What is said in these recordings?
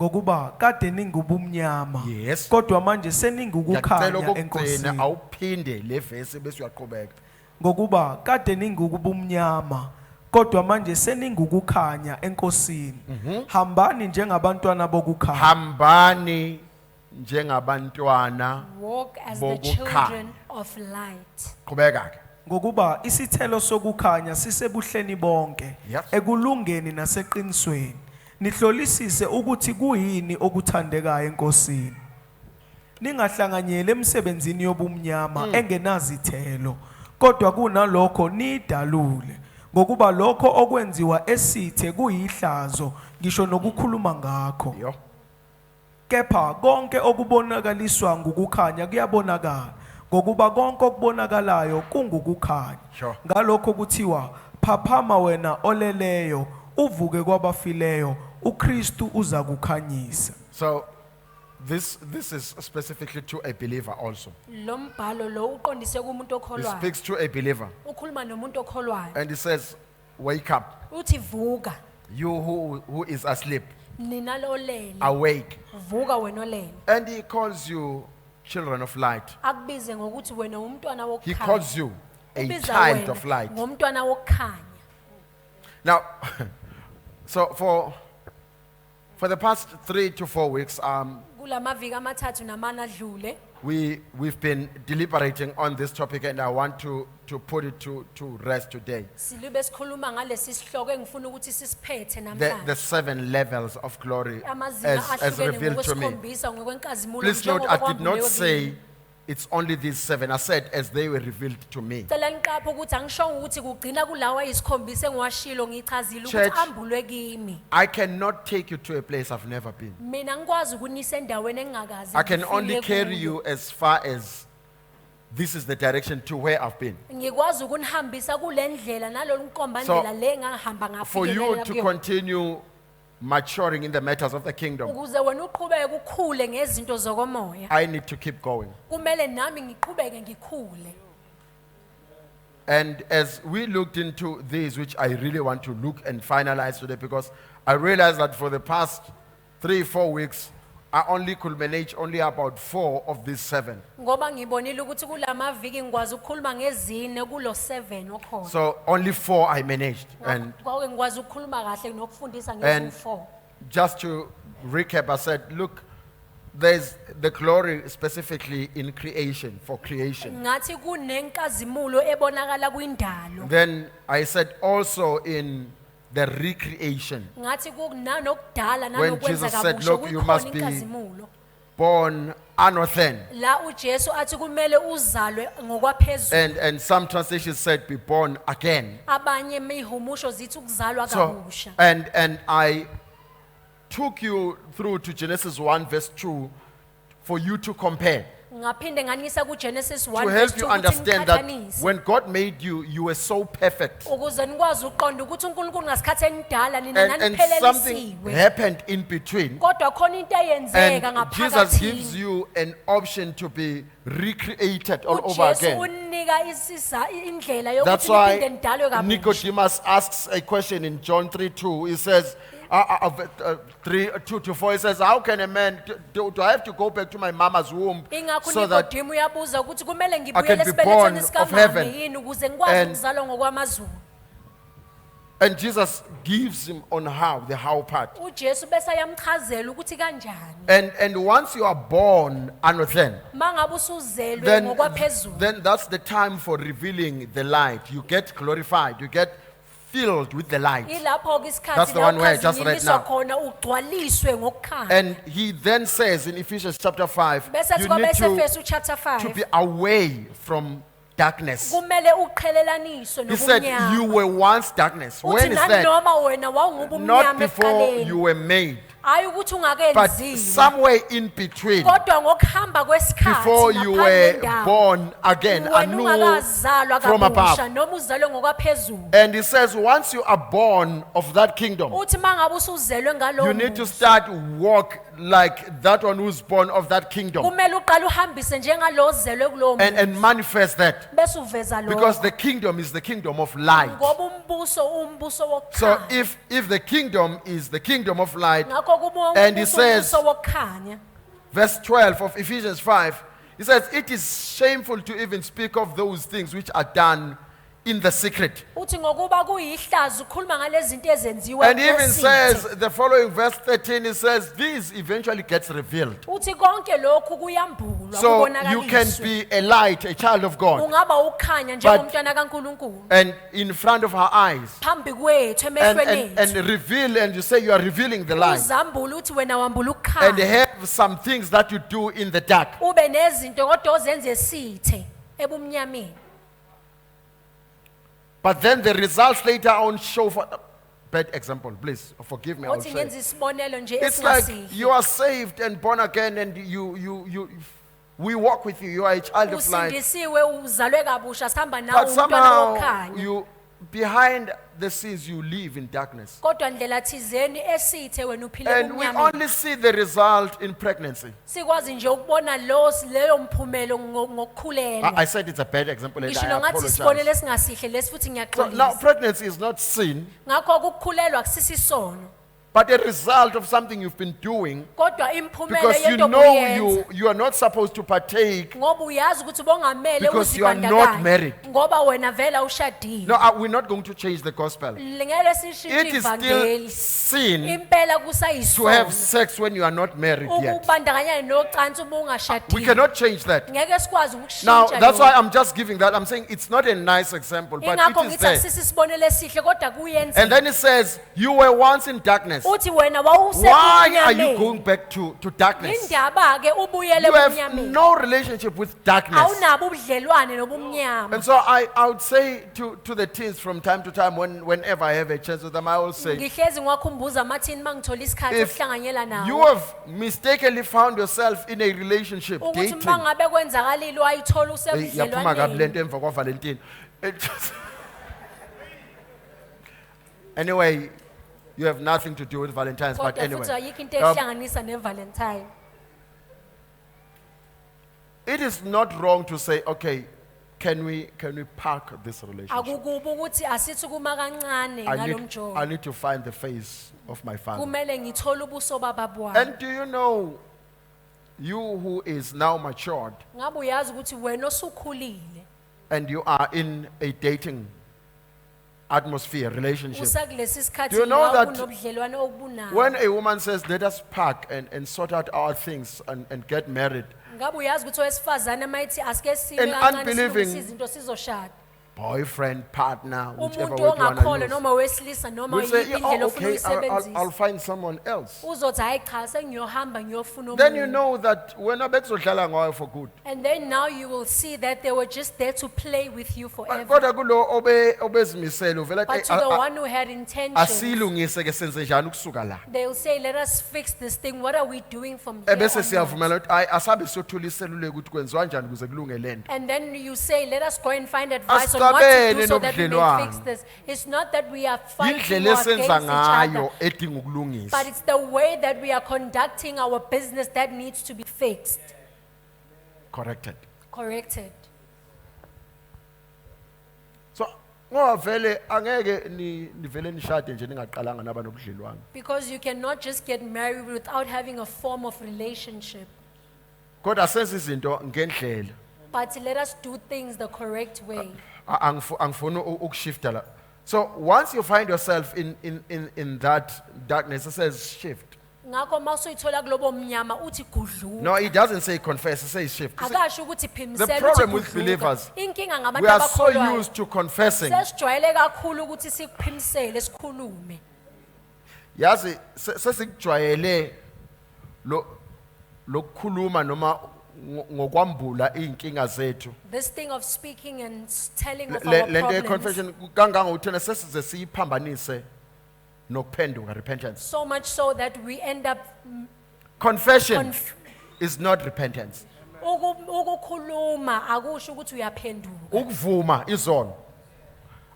ngokuba kade ningubumnyama Yes. kodwa manje seningukukhanya Ngiyacela ukugcina enkosini awuphinde le verse bese uyaqhubeka. ngokuba kade ningubumnyama kodwa manje seningukukhanya enkosini hambani njengabantwana bokukhanya Hambani njengabantwana Walk as the bokukhanya. children of light. Qhubeka ke. ngokuba isithelo sokukhanya sisebuhleni bonke Yes. ekulungeni naseqinisweni nihlolisise ukuthi kuyini okuthandekayo enkosini ningahlanganyeli emsebenzini yobumnyama engenazithelo kodwa kunalokho nidalule ngokuba lokho okwenziwa esithe kuyihlazo ngisho nokukhuluma ngakho Yo. kepha konke okubonakaliswa ngukukhanya kuyabonakala ngokuba konke okubonakalayo kungukukhanya Sure. ngalokho kuthiwa phaphama wena oleleyo uvuke kwabafileyo uKristu uza kukhanyisa So this is specifically to a believer also. Lo mbhalo lo uqondise kumuntu It okholwayo. speaks to a believer Ukhuluma nomuntu okholwayo. and it says, wake up, Uthi vuka, you who is asleep, nina lolele. awake. Vuka wena olele. And he calls you children of light. Akubize ngokuthi wena umntwana He wokukhanya. calls you a Ubiza child wena of light. ngomntwana wokukhanya. Now, so for the past 3 to 4 weeks, Kulamaviki amathathu namana adlule. we've been deliberating on this topic, and I want to put it to rest today. Silube sikhuluma ngalesi sihloko engifuna ukuthi sisiphethe The namhlanje. 7 levels of glory Amazinga as ahlukene revealed to me. ngokwesikhombisa ngokwenkazimulo Please note, njengoba I did not kwamukelwe say kimi. it's only these 7. I said as they were revealed to me. Cela niqaphe ukuthi angishongo ukuthi kugcina kulawa isikhombisa engiwashilo ngichazile ukuthi Church. ambulwe kimi. I cannot take you to a place I've never been. Mina ngikwazi ukunisa endaweni engingakazi. I can ngifike only carry kuyo. you as far as this is the direction to where I've been. Ngikwazi ukunihambisa kule ndlela nalolu nkombandlela le engahamba For you ngafikelela to kuyo. continue maturing in the matters of the kingdom, Ukuze wena uqhubeke ukhule ngezinto zokomoya. I need to keep going. Kumele nami ngiqhubeke ngikhule. And as we looked into these, which I really want to look and finalize today, because I realized that for the past 3-4 weeks, I only could manage only about 4 of these 7. Ngoba ngibonile ukuthi kulamaviki ngikwazi ukukhuluma ngezine kulo 7 okhona. So only 4 I managed. And Kwake ngikwazi ukukhuluma kahle nokufundisa And- ngezi4. just to recap, I said, look, there's the glory specifically in creation, for creation. Ngathi kunenkazimulo ebonakala kwindalo. Then I said also in the recreation, Ngathi kunanokudala When Jesus nanokwenzeka said, kusho "Look, you must kukhona be- inkazimulo. born anothen. La uJesu athi kumele uzalwe ngokwaphezulu. And some translations said be born again. Abanye imihumusho zithi ukuzalwa So, kabusha. and I took you through to Genesis 1 verse 2 for you to compare. Ngaphinde nganisa kuGenesis 1 To verse help 2 you ukuthi understand that niqhathanise. when God made you, you were so perfect. Ukuze nikwazi uqonda ukuthi uNkulunkulu ngasikhathi enidala nina And something naniphelelisiwe. happened in between. Kodwa khona into eyenzeka And Jesus gives ngaphakathi. you an option to be recreated all over uJesu again. unika isisa indlela That's yokuthi why niphinde nidalwe kabusha. Nicodemus asks a question in John 3:2. He says, 3:2-4. He says, how can a man, do I have to go back to my mama's womb Ingakho so that Nikodemu uyabuza ukuthi kumele can ngibuyele be born esibelethweni of sikamama heaven. yini ukuze ngikwazi And- ukuzalwa ngokwamazulu. and Jesus gives him on the how part. uJesu bese ayamchazela ukuthi kanjani. And once you are born anothen, Mangabe usuzelwe then, ngokwaphezulu. then that's the time for revealing the light. You get glorified. You get filled with the light. Ilapho ke That's isikhathi the one where I just read ukhazimiswa now. khona ugcwaliswe ngokukhanya. And he then says in Ephesians chapter 5, Bese athi you need kwabeSefesu chapter to 5 be away from darkness. kumele uqhelelaniswe He said, nobunyama. you were once darkness. Uthi When is that? nanoma wena Not wawungubumnyama before you ekuqaleni. were made, Hayi ukuthi but ungakenziwa. somewhere in between, Kodwa ngokuhamba kwesikhathi before you ngaphandle were kwendawo, born again, wena anew ungakazalwa from kabusha above. noma uzalwe ngokwaphezulu. And he says, once you are born of that kingdom, Uthi mangabe usuzelwe you ngalowo need to muzi, start walk like that one who's born of that kingdom kumele uqale uhambise njengalozelwe kulowo muntu and manifest that. bese uveza Because lokho the kingdom is the kingdom of light. ngoba umbuso umbuso So wokukhanya if the kingdom is the kingdom of light, ngakho kuba And he umbuso says- umbuso wokukhanya verse 12 of Ephesians 5, he says, it is shameful to even speak of those things which are done in the secret. uthi ngokuba kuyihlazo ukhuluma ngalezi zinto ezenziwa And he even ngesithe. says, the following verse 13, he says, this eventually gets revealed. uthi konke lokhu kuyambulwa So you can kubonakaliswe be a light, a child of God, ungaba ukhanya njengomntwana kaNkuluNkulu and in front of our eyes, phambi kwethu and, emehlweni and ethu reveal, and you say you are revealing the light, uzambula uthi wena wambula and ukukhanya have some things that you do in the dark. ube nezinto kodwa ozenze sithe ebumnyameni. But then the results later on show for bad example, please forgive me. I will Uthi say. ngenza isibonelo nje It's like esingasihle. you are saved and born again, and we walk with you. You are a child of light. Usindisiwe uzalwe kabusha sihamba nawe But umntwana somehow wokukhanya. you, behind the scenes, you live in darkness. Kodwa ndlela thizeni esithe wena uphile And we ebumnyameni. only see the result in pregnancy. Sikwazi nje ukubona leyo mphumelo ngokukhulelwa. I said it's a bad example, and Ngisho I ngathi isibonelo apologize. esingasihle lesi futhi So now ngiyaxolisa. pregnancy is not sin, Ngakho ukukhulelwa kusisisono. but a result of something you've been doing, Kodwa imphumela because you yento know obuyenza. you are not supposed to partake. Ngoba uyazi ukuthi bongamele Because you are not married. ngoba wena vela ushadile. No, we're not going to change the gospel. Lingeke sishintshe It is still ivangeli. sin Impela to kusayisono. have sex when you are not married yet. Ukubandakanya nocansi uma We ungashadile. cannot change that. Ngeke sikwazi Now, ukushintsha. that's why lokho. I'm just giving that. I'm saying it's not a nice example, but Ingakho it is ngithi there. akusisi isibonelo esihle kodwa kuyenza. And then it says, you were once in darkness. Uthi wena Why are you wawusebunyameni. going back to darkness? Indaba ke ubuyele You have ebumnyameni. no relationship with darkness. Awunabo ubudlelwane nobumnyama. And so I would say to the teens from time to time, whenever I have a chance with them, I will say, Ngihlezi ngiwakhumbuza amathini mangithola isikhathi if sokuhlanganyela nawo. you have mistakenly found yourself in a relationship, Ukuthi dating, mangabe kwenzakalile wayithola Hey, yaphuma kabi usebudlelwaneni. lento emva kwaValentine. It just- Anyway, you have nothing to do with Valentine's, but Kodwa anyway. futhi ayikho into Um, ehlanganisa neValentine. It is not wrong to say, okay, can we park this relationship? Akukubi ukuthi asithi kuma kancane I ngalomjovo. need to find the face of my father. Kumele ngithole ubuso bababa wami. And do you know, you who is now matured Ngabe uyazi ukuthi wena osukhulile and you are in a dating atmosphere, relationship. usakulesi sikhathi Do you know la that kunobudlelwane obunayo. When a woman says, let us park and sort out our things and get married, Ngabe uyazi ukuthi owesifazane mayithi asike sime An kancane unbelieving- silungise izinto sizoshada. boyfriend, partner, whichever Umuntu word you want ongakholwa to use, noma wesilisa noma will say, yiphi "Yeah, indlela oh, ofuna okay, I'll uyisebenzisa. find someone else. Uzothi hayi cha sengiyohamba ngiyofuna Then you omunye. know that when abekuzodlala ngayo for good. And then now you will see that they were just there to play with you forever. Kodwa kulo obezimisele uvela But to the one who had intentions, asilungise ke senze njani ukusuka la. they'll say, let us fix this thing. What are we doing from here Ebese onwards? siyavumela ukuthi ayi asabe siyothula iseluleko ukuthi kwenziwa njani ukuze kulunge lento. And then you say, let us go and find advice on what to Asiqabele do so that we may nobudlelwano. fix this. It's not that we are fighting Indlela or against each esenza other, ngayo edinga ukulungiswa. but it's the way that we are conducting our business that needs to be fixed, Corrected. corrected. So ngoba vele angeke nivele nishade nje ningaqalanga naba nobudlelwano. Because you cannot just get married without having a form of relationship. Kodwa senze izinto ngendlela. But let us do things the correct way. Angifuni ukushifta la. So once you find yourself in that darkness, it says shift. Ngakho mawusuyithola kulobo mnyama uthi gudluka. No, it doesn't say confess, it says shift. You see, Akasho ukuthi the phimisela problem uthi with gudluka. believers, Inkinga we ngabantu are so abakholwayo. used to confessing. Sesijwayele kakhulu ukuthi sikuphimisele sikhulume. Yazi sesikujwayele lokukhuluma noma ngokwambula inkinga zethu. This thing of speaking and telling of our Lento problems. confession kangangokuthena sesize siyiphambanise nokuphenduka, repentance. So much so that we end up Confession is not repentance. ukukhuluma akusho ukuthi uyaphenduka. Ukuvuma izono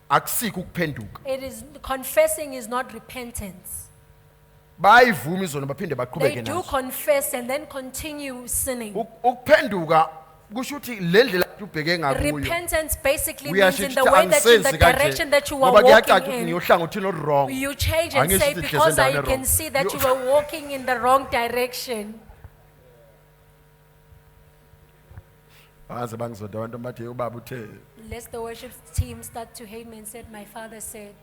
akusiko ukuphenduka. It is confessing is not repentance. bayivuma izono baphinde They baqhubeke do nazo. confess and then continue sinning. Ukuphenduka kusho ukuthi le ndlela ubheke ngakuyo Repentance basically means in uyashiya the ukuthi way that in the angisenzi kanje direction that you are ngoba kuyacaca walking ukuthi in. ngiyohlangothini olu-wrong. You change and Angisho say, ukuthi because ngihlezi I endaweni can e-wrong. see that You- you were walking in the wrong direction. Baze bangizoda abantu bathi ubaba uthe. Lest the worship team start to hate me and said, my father said.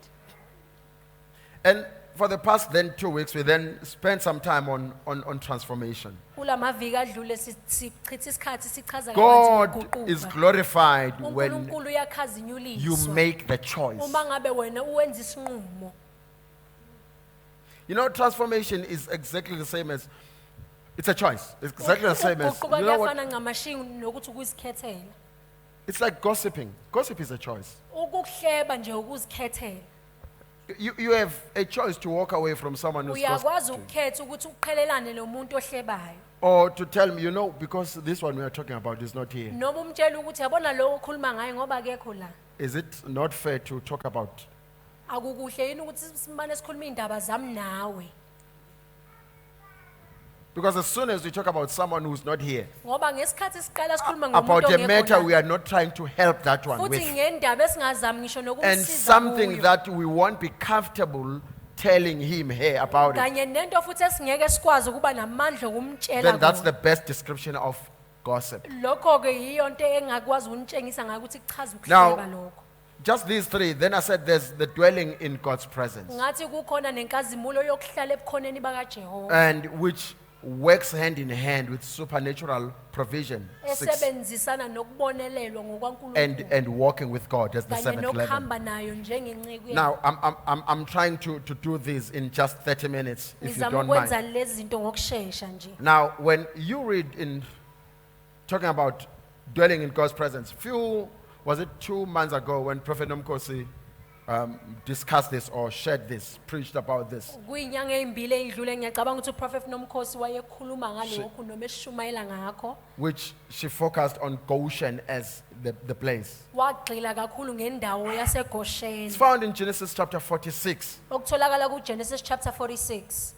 And for the past then 2 weeks, we then spent some time on transformation. Kula maviki adlule sichitha isikhathi sichaza God kabanzi is ngokuguquka. glorified when uNkulunkulu you uyakhazinyuliswa make the choice. uma ngabe wena uwenza isinqumo. You know, transformation is exactly the same as, it's a choice. It's exactly the same as, Ukuguquka you know what? kuyafana ngamashingo nokuthi ukuzikhethela. It's like gossiping. Gossip is a choice. Ukuhleba nje ukuzikhethela. You have a choice to walk away from someone who's Uyakwazi gossiping. ukukhetha ukuthi uqhelelane lo muntu ohlebayo. Or to tell me, you know, because this one we are talking about is not here. Noma umtshela ukuthi yabona lo okhuluma ngaye ngoba akekho la. Is it not fair to talk about? Akukuhle yini ukuthi simane sikhuluma indaba zami nawe? Because as soon as we talk about someone who's not here, Ngoba ngesikhathi siqala sikhuluma ngomuntu about a matter ongekho we la. are not trying to help that one Futhi with. ngendaba esingazami ngisho And nokumsiza something kuyo. that we won't be comfortable telling him here about it. Kanye nento futhi esingeke sikwazi ukuba namandla okumtshela Then that's the kona. best description of gossip. Lokho ke yiyo into engakwazi unitshengisa ngayo ukuthi kuchaza Now, ukuhleba lokho. just these three. Then I said there's the dwelling in God's presence, Ngathi kukhona nenkazimulo yokuhlala ebukhoneni bakaJehova and which works hand in hand with supernatural provision. 6, esebenzisana nokubonelelwa ngokwaNkulunkulu and walking with God as the kanye seventh level. nokuhamba nayo njengenceku yakhe. Now, I'm trying to do this in just 30 minutes, if you Ngizama don't ukwenza mind. lezi zinto ngokusheshsha nje. Now, when you read in talking about dwelling in God's presence, was it 2 months ago when Prophet Nomkosi discussed this or shared this, preached about this? Kuyinyanga ezimbili ezidlule ngiyacabanga ukuthi uProfet Nomkhosi wayekhuluma ngalokho noma eshumayela ngakho. Which she focused on Goshen as the place. Wagxila kakhulu ngendawo It's yaseGosheni. found in Genesis chapter 46, Okutholakala kuGenesis chapter 46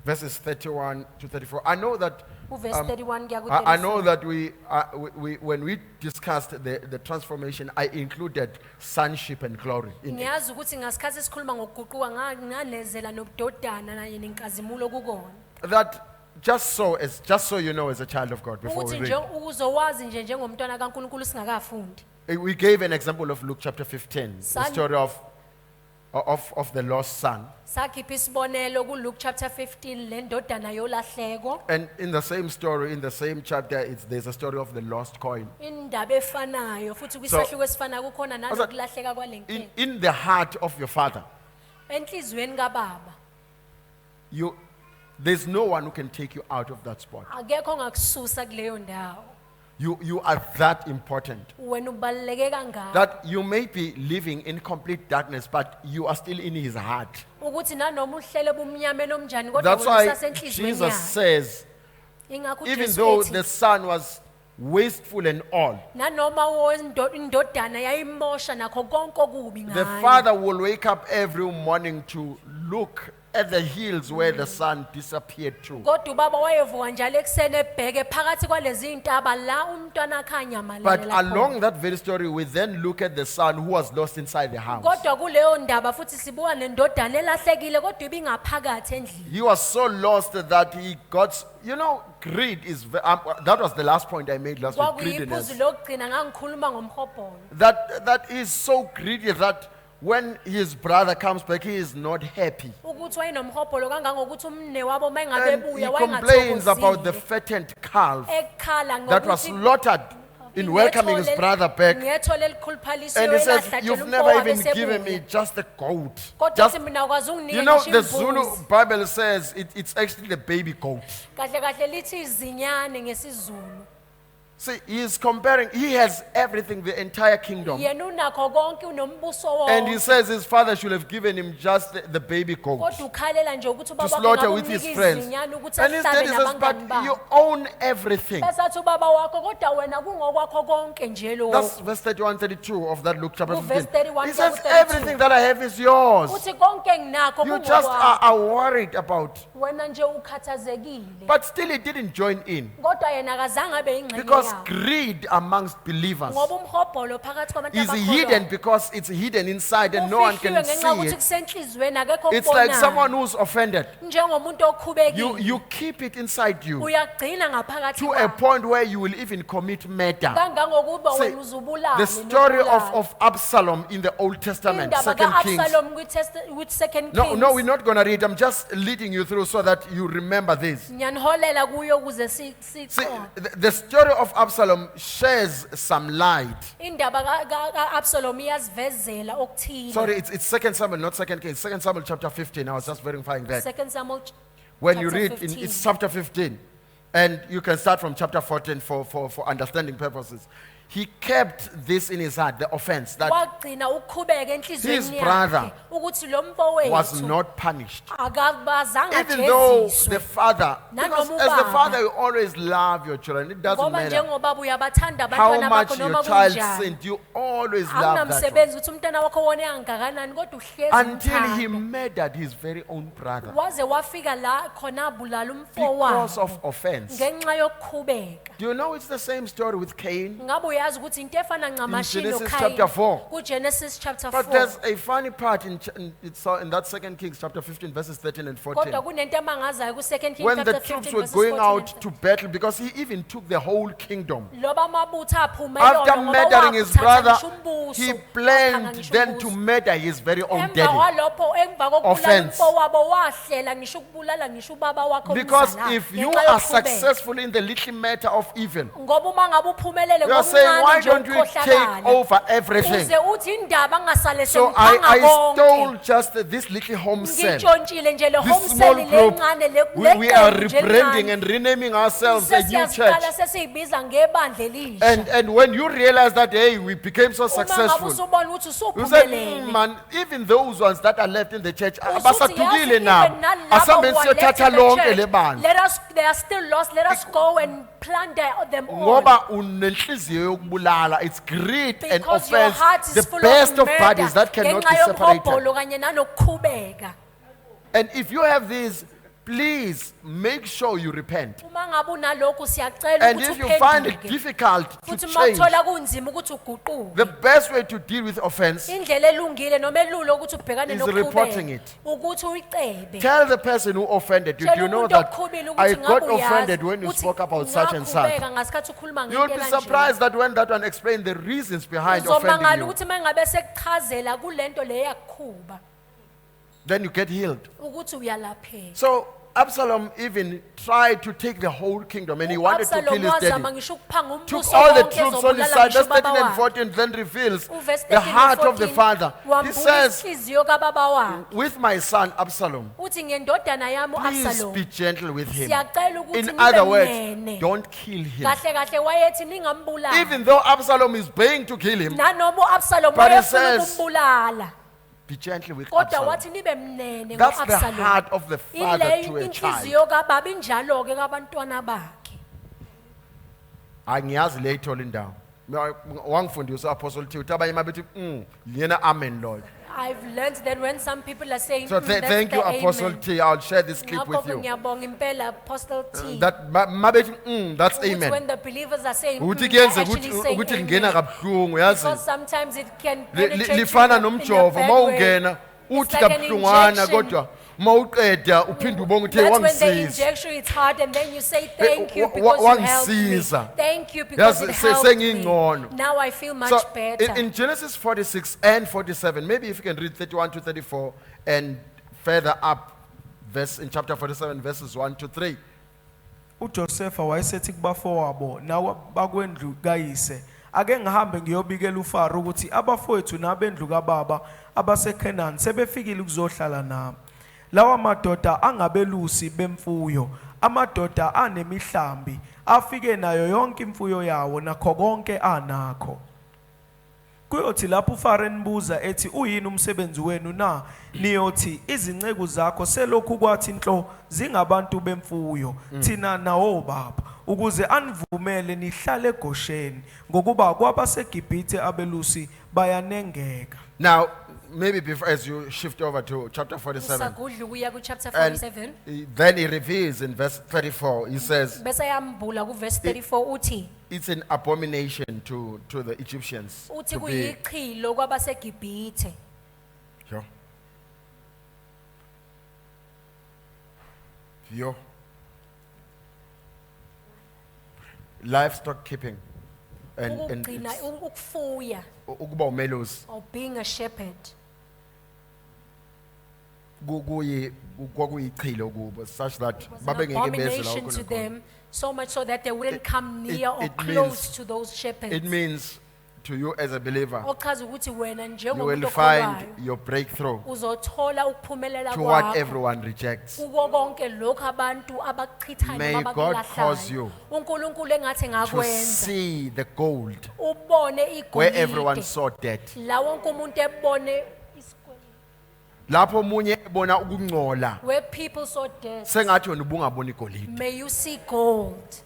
verses 31 to 34. I know that uverse 31 kuya I know ku-34. that when we discussed the transformation, I included sonship and glory in it. Ngiyazi ukuthi ngasikhathi sikhuluma ngokuguquka nganezela nobudodana naye nenkazimulo kukona. That just so you know, as a child of God, before we Ukuthi read, nje uzowazi nje njengomntwana kaNkulunkulu singakafundi. we gave an example of Luke chapter 15, the Son- story of the lost son. Sakhipha isibonelo kuLuke chapter 15 le ndodana yolahleko. And in the same story, in the same chapter, there's a story of the lost coin. Indaba efanayo futhi kwisahluko esifanayo kukhona nanokulahleka kwalenkinga. In the heart of your father, Enhlizweni kaBaba there's no one who can take you out of that spot. akekho ongakususa kuleyo ndawo. You are that important. Wena ubaluleke kangaka That you may be living in complete darkness, but you are still in his heart. ukuthi nanoma uhlele bumnyameni omnjani kodwa That's wena why usasenhlizweni Jesus yakhe. says, Ingakho even uJesu though ethi, the son was wasteful and all, nanoma indodana yayimosha nakho konke okubi the ngayo. father will wake up every morning to look at the hills where the son disappeared to. Kodwa ubaba wayevuka njalo ekuseni ebheke phakathi kwalezi ntaba la umntwana akhe anyamalele But khona. along that very story, we then look at the son who was lost inside the house. Kodwa kuleyo ndaba futhi sibuka nendodana elahlekile kodwa ibingaphakathi endlini. He was so lost that he got, greed is, that was the last point I made last week, Kwakuyiphuzu greediness. lokugcina ngangikhuluma ngomhobholo. That is so greedy that when his brother comes back, he is not happy. Ukuthi wayenomhobholo kangangokuthi umne wabo mayengabe And he ebuya complains about the wayengathokozile. fattened calf Ekhala that was ngokuthi slaughtered in welcoming his brother back. ngiyethole elikhuluphalisiwe And he says, elahlatshela you've umfowabo never even given esebuya. me just a goat. Kodwa Just, uthi mina ukwazi unginika you know, ngisho the Zulu imbuzi. Bible says it's actually the baby goat. Kahle kahle lithi izinyane ngesizulu. See, he is comparing, he has everything, the entire kingdom. yena unakho konke unombuso And he wonke says his father should have given him just the baby goat kodwa ukhalela nje ukuthi to ubaba slaughter wakhe with his ngakumnika friends. izinyane ukuthi And instead ahlabe he says, nabangani but you bakhe own everything. besathi ubaba wakho kodwa wena kungokwakho konke nje That's lokho verse 31, 32 of that Luke chapter Verse 15. 31 He says, to 32. everything that I have is yours. uthi konke enginakho You just kungokwakho are worried about. wena nje ukhathazekile But still he didn't join in. kodwa yena akazange abe ingxenye Because yawo greed amongst believers ngoba umhobholo phakathi kwabantu is abakholwayo hidden because it's hidden inside and no one ufihliwe can ngenxa see yokuthi it. kusenhliziyweni akekho It's like someone okubonayo who's offended. njengomuntu okhubekile You keep it inside you uyagcina ngaphakathi to a point where you will even commit murder. kangangokuba See, wena uzubulale the story nobulala. of Absalom in the Old Testament, indaba 2 Kings. ka-absalom with second No, Kings. no, we're not going to read. I'm just leading you through so that you remember this. ngiyaniholela kuyo ukuze See, siqonde the story of Absalom shares some light. indaba ka-absalom iyasivezela okuthile Sorry, it's 2 Samuel, not 2 Kings. 2 Samuel chapter 15. I was just verifying that. second samuel When you chapter read, 15. it's chapter 15. And you can start from chapter 14 for understanding purposes. He kept this in his heart, the offense, that wagcina ukukhubeka his enhliziyweni brother yakhe ukuthi lo was mfowethu not punished. akabazange Even though the ajeziswe father, because Nanoma as the ubaba. father, you always love your children. It doesn't ngoba matter njengobaba uyabathanda how abantwana much bakho your noma child kunjani sinned. You always love that one. akunamsebenzi ukuthi umntwana wakho wone angakanani kodwa uhlezi Until he umthanda. murdered his very own brother waze wafika la khona abulala because umfowabo of offense. ngenxa yokukhubeka Do you know it's the same story with Cain? ngabe uyazi ukuthi into efana ncamashi Genesis chapter 4. kuGenesis chapter But 4 there's a funny part in that 2 Kings chapter 15 verses 13 and 14. kodwa kunento emangazayo ku2 Kings When the chapter troops 15 were verses going 14 out and to battle, because he even took the whole kingdom. loba amabutho aphume After yona ngoba murdering his wathatha brother, ngisho umbuso, he wathatha planned ngisho then to umbuso. murder his very own emva daddy. kwalopho emva kokubulala Offense. umfowabo wahlela ngisho ukubulala ngisho ubaba wakho Because omzala, if you ngenxa are yokukhubeka. successful in the little matter of evil, ngoba uma ngabe uphumelele you are saying, ngokuncane why nje don't you take ukukhohlakala over everything? uze uthi indaba ngasale So sengiphanga I stole konke just this little home cell. ngintshontshile nje le This home small cell group, lencane we are leqembu nje rebranding elincane. and renaming ourselves a new Sesiyaqala church. sesiyibiza ngebandla elisha And when you realize that, hey, we became so uma ngabe successful, usubona ukuthi you say, usuphumelele man, even those ones that are left in the church, Usuthi, abasadukile yazi, nabo. even nalabo Asambe who are left siyothatha in the lonke church, le bandla. they are still lost. Let us go and plunder them all. Ngoba unenhliziyo yokubulala. It's greed and Because your offense. heart is The full best of of murder. bodies that cannot be Ngenxa separated. yobuhobholo kanye nanokukhubeka. And if you have these, please make sure you repent. Uma ngabe unalokhu siyacela And ukuthi if you find it uphenduke. difficult to Futhi uma change, uthola kunzima ukuthi uguquke. the best way to deal with offense, Indlela elungile noma elula ukuthi ubhekane is reporting nokukhubeka it. ukuthi uyicebe. tell the person who offended you. Do you Tshela know umuntu that okhubile I ukuthi got ngabe uyazi offended when you ukuthi spoke about such and such? ngakhubeka ngasikhathi ukhuluma You'll ngento be ekanje. surprised that when that one explained the reasons behind offending Uzomangala you, ukuthi mangabe sekuchazela kulento leyakukhuba then you get healed. ukuthi uyalapheka. So Absalom even tried to take the whole kingdom and he wanted to kill U-Absalom his wazama daddy. ngisho ukuphanga Took umbuso all the wonke troops on his ezobulala side. ngisho Verse 13 ubaba and wakhe. 14 then reveals Uverse the 13 heart of the 14, father. He wambula says, inhliziyo kababa wakhe. with my son Absalom, Uthi ngendodana yami please uAbsalom be gentle with him. siyacela ukuthi In other words, nibe don't kill him. kahle kahle wayethi ningambulala. Even though Absalom is paying to kill him, nanoma uAbsalom But he wayefuna says, ukumbulala be gentle with kodwa Absalom. wathi nibe mnene That's the ngoAbsalom. heart of the father Ile to a child. inhliziyo kababa injalo ke kabantwana bakhe. Angiyazi le ithole indawo. Wangifundisa uApostle T uthi abanye mabethi liyena amen Lord. I've learned that when some people are saying So that's thank you the Apostle amen. T. I'll share this clip with Ngakho-ke you. ngiyabonga impela Apostle T. That mabethi that's Ukuthi amen. when the believers are saying Ukuthi they're kuyenze actually saying ukuthi lingena amen. kabuhlungu yazi. Because sometimes it can Li- penetrate li- you Lifana in a nomjovo bad mawungena way. It's uthi like an kabuhlungwana injection. kodwa mawuqeda uphinde ubonge uthi That's when the wangisiza. injection is hard and then you say thank you wa- because you helped me. wangisiza. Thank you because Yazi, it helped me. sengingcono. Now I feel much So better. in Genesis 46 and 47, maybe if you can read 31 to 34 and further up in chapter 47 verses 1 to 3. uJosepha wayesethi kubafowabo nabakwendlu kayise ake ngihambe ngiyobikela uFaro ukuthi abafowethu nabendlu kababa abaseKhanani sebefikile ukuzohlala nami. Lawa madoda angabelusi bemfuyo, amadoda anemihlambi, afike nayo yonke imfuyo yawo nakho konke anakho. Kuyothi lapho uFaro enibuza ethi uyini umsebenzi wenu na, niyothi izinceku zakho selokhu kwathi inhlo zingabantu bemfuyo thina nawo baba, ukuze anivumele nihlale eGosheni ngokuba kwabaseGibhithe abelusi bayanengeka. Now, maybe before, as you shift over to chapter 47, Usagudla ukuya ku-chapter and 47. then he reveals in verse 34, he says, Bese yambula ku-verse 34 uthi, it's an abomination to the Egyptians. uthi To be, kuyichilo kwabaseGibhithe. yo. Yo. Livestock keeping and Ukugcina ukufuya ukuba umelusi or being a shepherd. kwakuyichilo kubo, such that Was an babengeke beze la abomination ukhona to khona. them, so much so that they wouldn't come near or it close means- to those shepherds. It means to you as a believer, Ochaza ukuthi wena you njengomuntu will find okholwayo your breakthrough uzothola ukuphumelela to what kwakho everyone rejects. kuko konke lokho abantu abachithayo May noma God cause abakulahlayo. you uNkulunkulu engathi To ngakwenza see the gold ubone where everyone igolide saw death. la wonke umuntu ebone isikwele, Lapho omunye ebona ukungcola, where people saw death, sengathi wena ubungaboni igolide. may you see gold.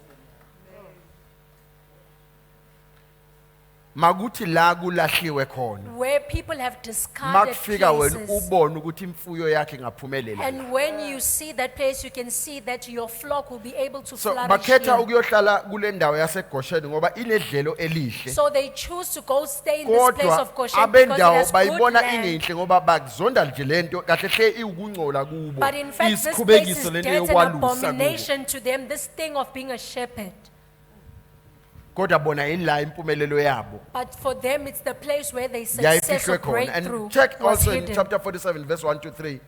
Makuthi la kulahliwe khona. Where people have discarded Makufika wena places. ubone ukuthi imfuyo yakhe ingaphumelela. And when you see that place, you can see that your flock will be able to So flourish bakhetha here. ukuyohlala kule ndawo yaseGosheni ngoba inedlelo elihle. So they choose to go stay in this place Kodwa of Goshen because it abendawo has good bayibona land. ingenhle ngoba bakuzonda nje lento kahle hle iwukungcola kubo. But in fact, this place Isikhubekiso is lento dead and yokwalusa kubo. abomination to them, this thing of being a shepherd. Kodwa bona ila impumelelo yabo. But for them, it's the place where they success Yayifihlwe or khona. breakthrough And check was also in hidden. chapter 47 verse 1 to 3.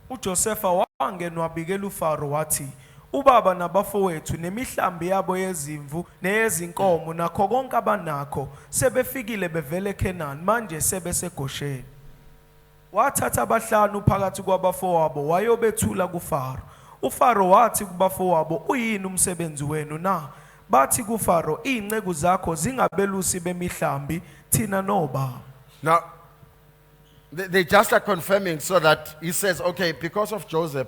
uJosefa wangena wabikela uFaro wathi, ubaba nabafowethu nemihlambi yabo yezimvu neyezinkomo nakho konke abanakho sebefikile bevele eKenani, manje sebeseGosheni. Wathatha abahlanu phakathi kwabafowabo wayobethula kuFaro. uFaro wathi kubafowabo, uyini umsebenzi wenu na? Bathi kuFaro, inceku zakho zingabelusi bemihlambi thina nobaba. Now, they just are confirming so that he says, okay, because of Joseph,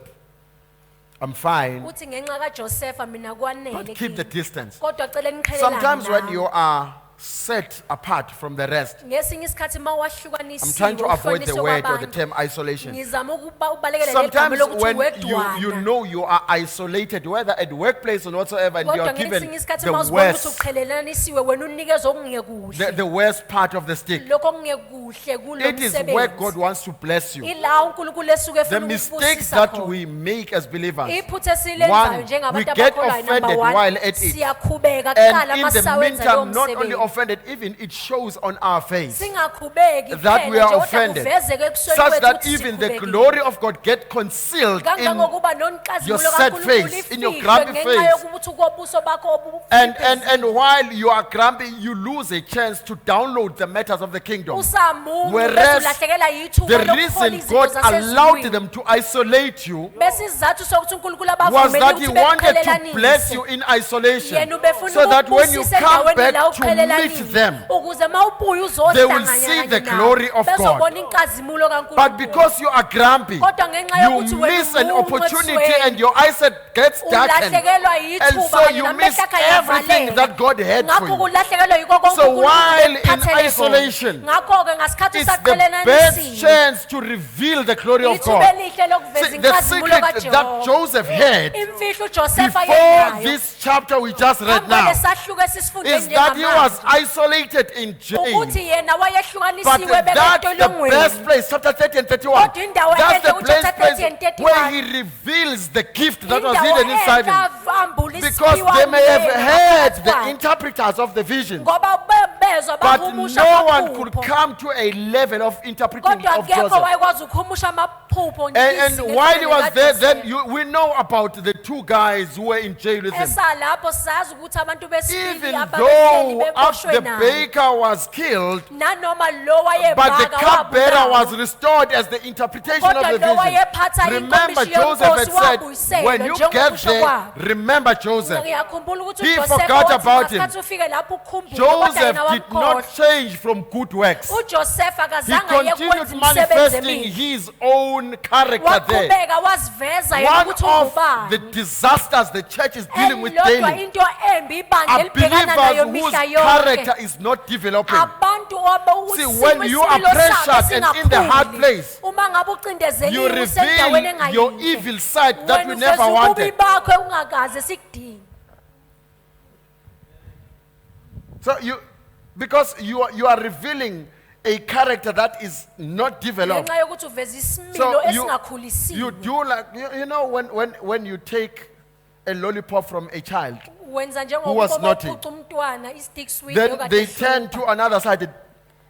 I'm fine, Uthi ngenxa kaJosefa mina kwanele but keep the kimi. distance. Kodwa cela niqhelelane Sometimes when nami. you are set apart from the rest, Ngesinye isikhathi I'm mawahlukanisiwe trying to avoid the uhlukaniswe word or the kwabantu, term isolation. ngizama ukuba ubalekele negama Sometimes lokuthi when you wedwana. know you are isolated, whether at workplace or whatsoever, and you Kodwa are given ngesinye isikhathi the mawuzibona ukuthi worst, uqhelelanisiwe wena unikezwe okungekuhle. the worst part of the stick. Lokho okungekuhle kulo It is where God msebenzi. wants to bless you. Ila uNkulunkulu esuke The efuna mistakes ukubusisa that khona. we make as believers, Iphutha esilenzayo one, we njengabantu get abakholwayo, number offended one, while at it. siyakhubeka kuqala and in the masawenza lowo meantime, not only msebenzi. offended, even it shows on our face Singakhubeki that we kuphela are nje, kodwa offended, kuvezeke ebusweni such kwethu that ukuthi even the sikhubekile. glory of God get concealed in, Kangangokuba your nonkazimulo sad kaNkulunkulu face, in your ifihlwe grumpy ngenxa face. yokubuthi kobuso bakho and while you are grumpy, you lose a chance to download the matters of the kingdom. usamungu Whereas bese ulahlekelwa yithuba The lokuthola reason izinto God allowed zasezulwini. them to isolate you Bese isizathu sokuthi uNkulunkulu was abavumele that He ukuthi wanted to beqhelelanise. bless you in isolation, Yena ubefuna so that when you ukubusisa come endaweni la back to uqhelelanile, meet them, ukuze mawubuya they will uzohlangana see kanye the nabo, glory of God. bezobona inkazimulo but kaNkulunkulu. because you are grumpy, Kodwa ngenxa you yokuthi wena miss an umungu opportunity ebusweni, and your eyesight gets darkened. ulahlekelwa And yithuba so kanye you namehlo miss akho everything ayavaleka. that God had for Ngakho you. kulahlekelwa yikho konke So uNkulunkulu while in ekuphathele kona. isolation, Ngakho-ke ngasikhathi It's the best usaqhelelanisiwe, chance to reveal the glory of ithuba God. elihle lokuveza See, the inkazimulo secret that kaJehova. Joseph had Imfihlo uJosefa before yenayo, this chapter we just read phambi now kwalesahluko esisifunde is that he was njengamanje, isolated in jail. ukuthi yena But wayehlukanisiwe that's the best bekentolongweni. place, chapter 30 and 31. Kodwa indawo That's the enhle place, ku-chapter 30 and 31. where he reveals the gift that was Indawo hidden inside enhle him. avambula Because isiphiwo they may have amyeni heard ngaphakathi the kwakhe. interpreters of the visions, Ngoba bezwa but bahumusha no one could amaphupho. come to a level of interpreting Kodwa of akekho Joseph. wayekwazi ukuhumusha amaphupho iphupho And while he was there, then we know about the two guys who were in jail with him. esalapho sazi ukuthi abantu besibili Even ababehleli though after the beboshwe naye baker was killed, nanoma lo but the wayebhaka cupbearer was wabulawa restored as the interpretation of kodwa the lo vision. wayephatha Remember, inkomishi Joseph had yomkhosi said, wabuyiselwa when you get njengokusho there, kwabo remember Joseph. ngiyakhumbula ukuthi He uJoseph forgot wathi about him. ngesikhathi ufike lapho ukhumbule kodwa Joseph yena did wamkhohlwa not change from good works. uJoseph He akazange continued ayekwenza imisebenzi manifesting emibi his own character there. waqhubeka waziveza yena One ukuthi of the ungubani disasters the church is dealing with elilodwa daily into embi ibandla are elibhekana nayo believers mihla whose yonke character is not developing. abantu See, when you are pressured and in the hard place, uma ngabe You ucindezeliwe usendaweni reveal your engayinhle evil side that wena you never uveza ububi wanted. bakho ungakaze sikudinga So because you are revealing a character that is not developed. ngenxa yokuthi uveza isimilo So you esingakhulisiwe do like you know when you take a lollipop from a child, wenza was njengokuba naughty. uphuca umntwana i-stick sweet then okade they ehlupha. turn to another side.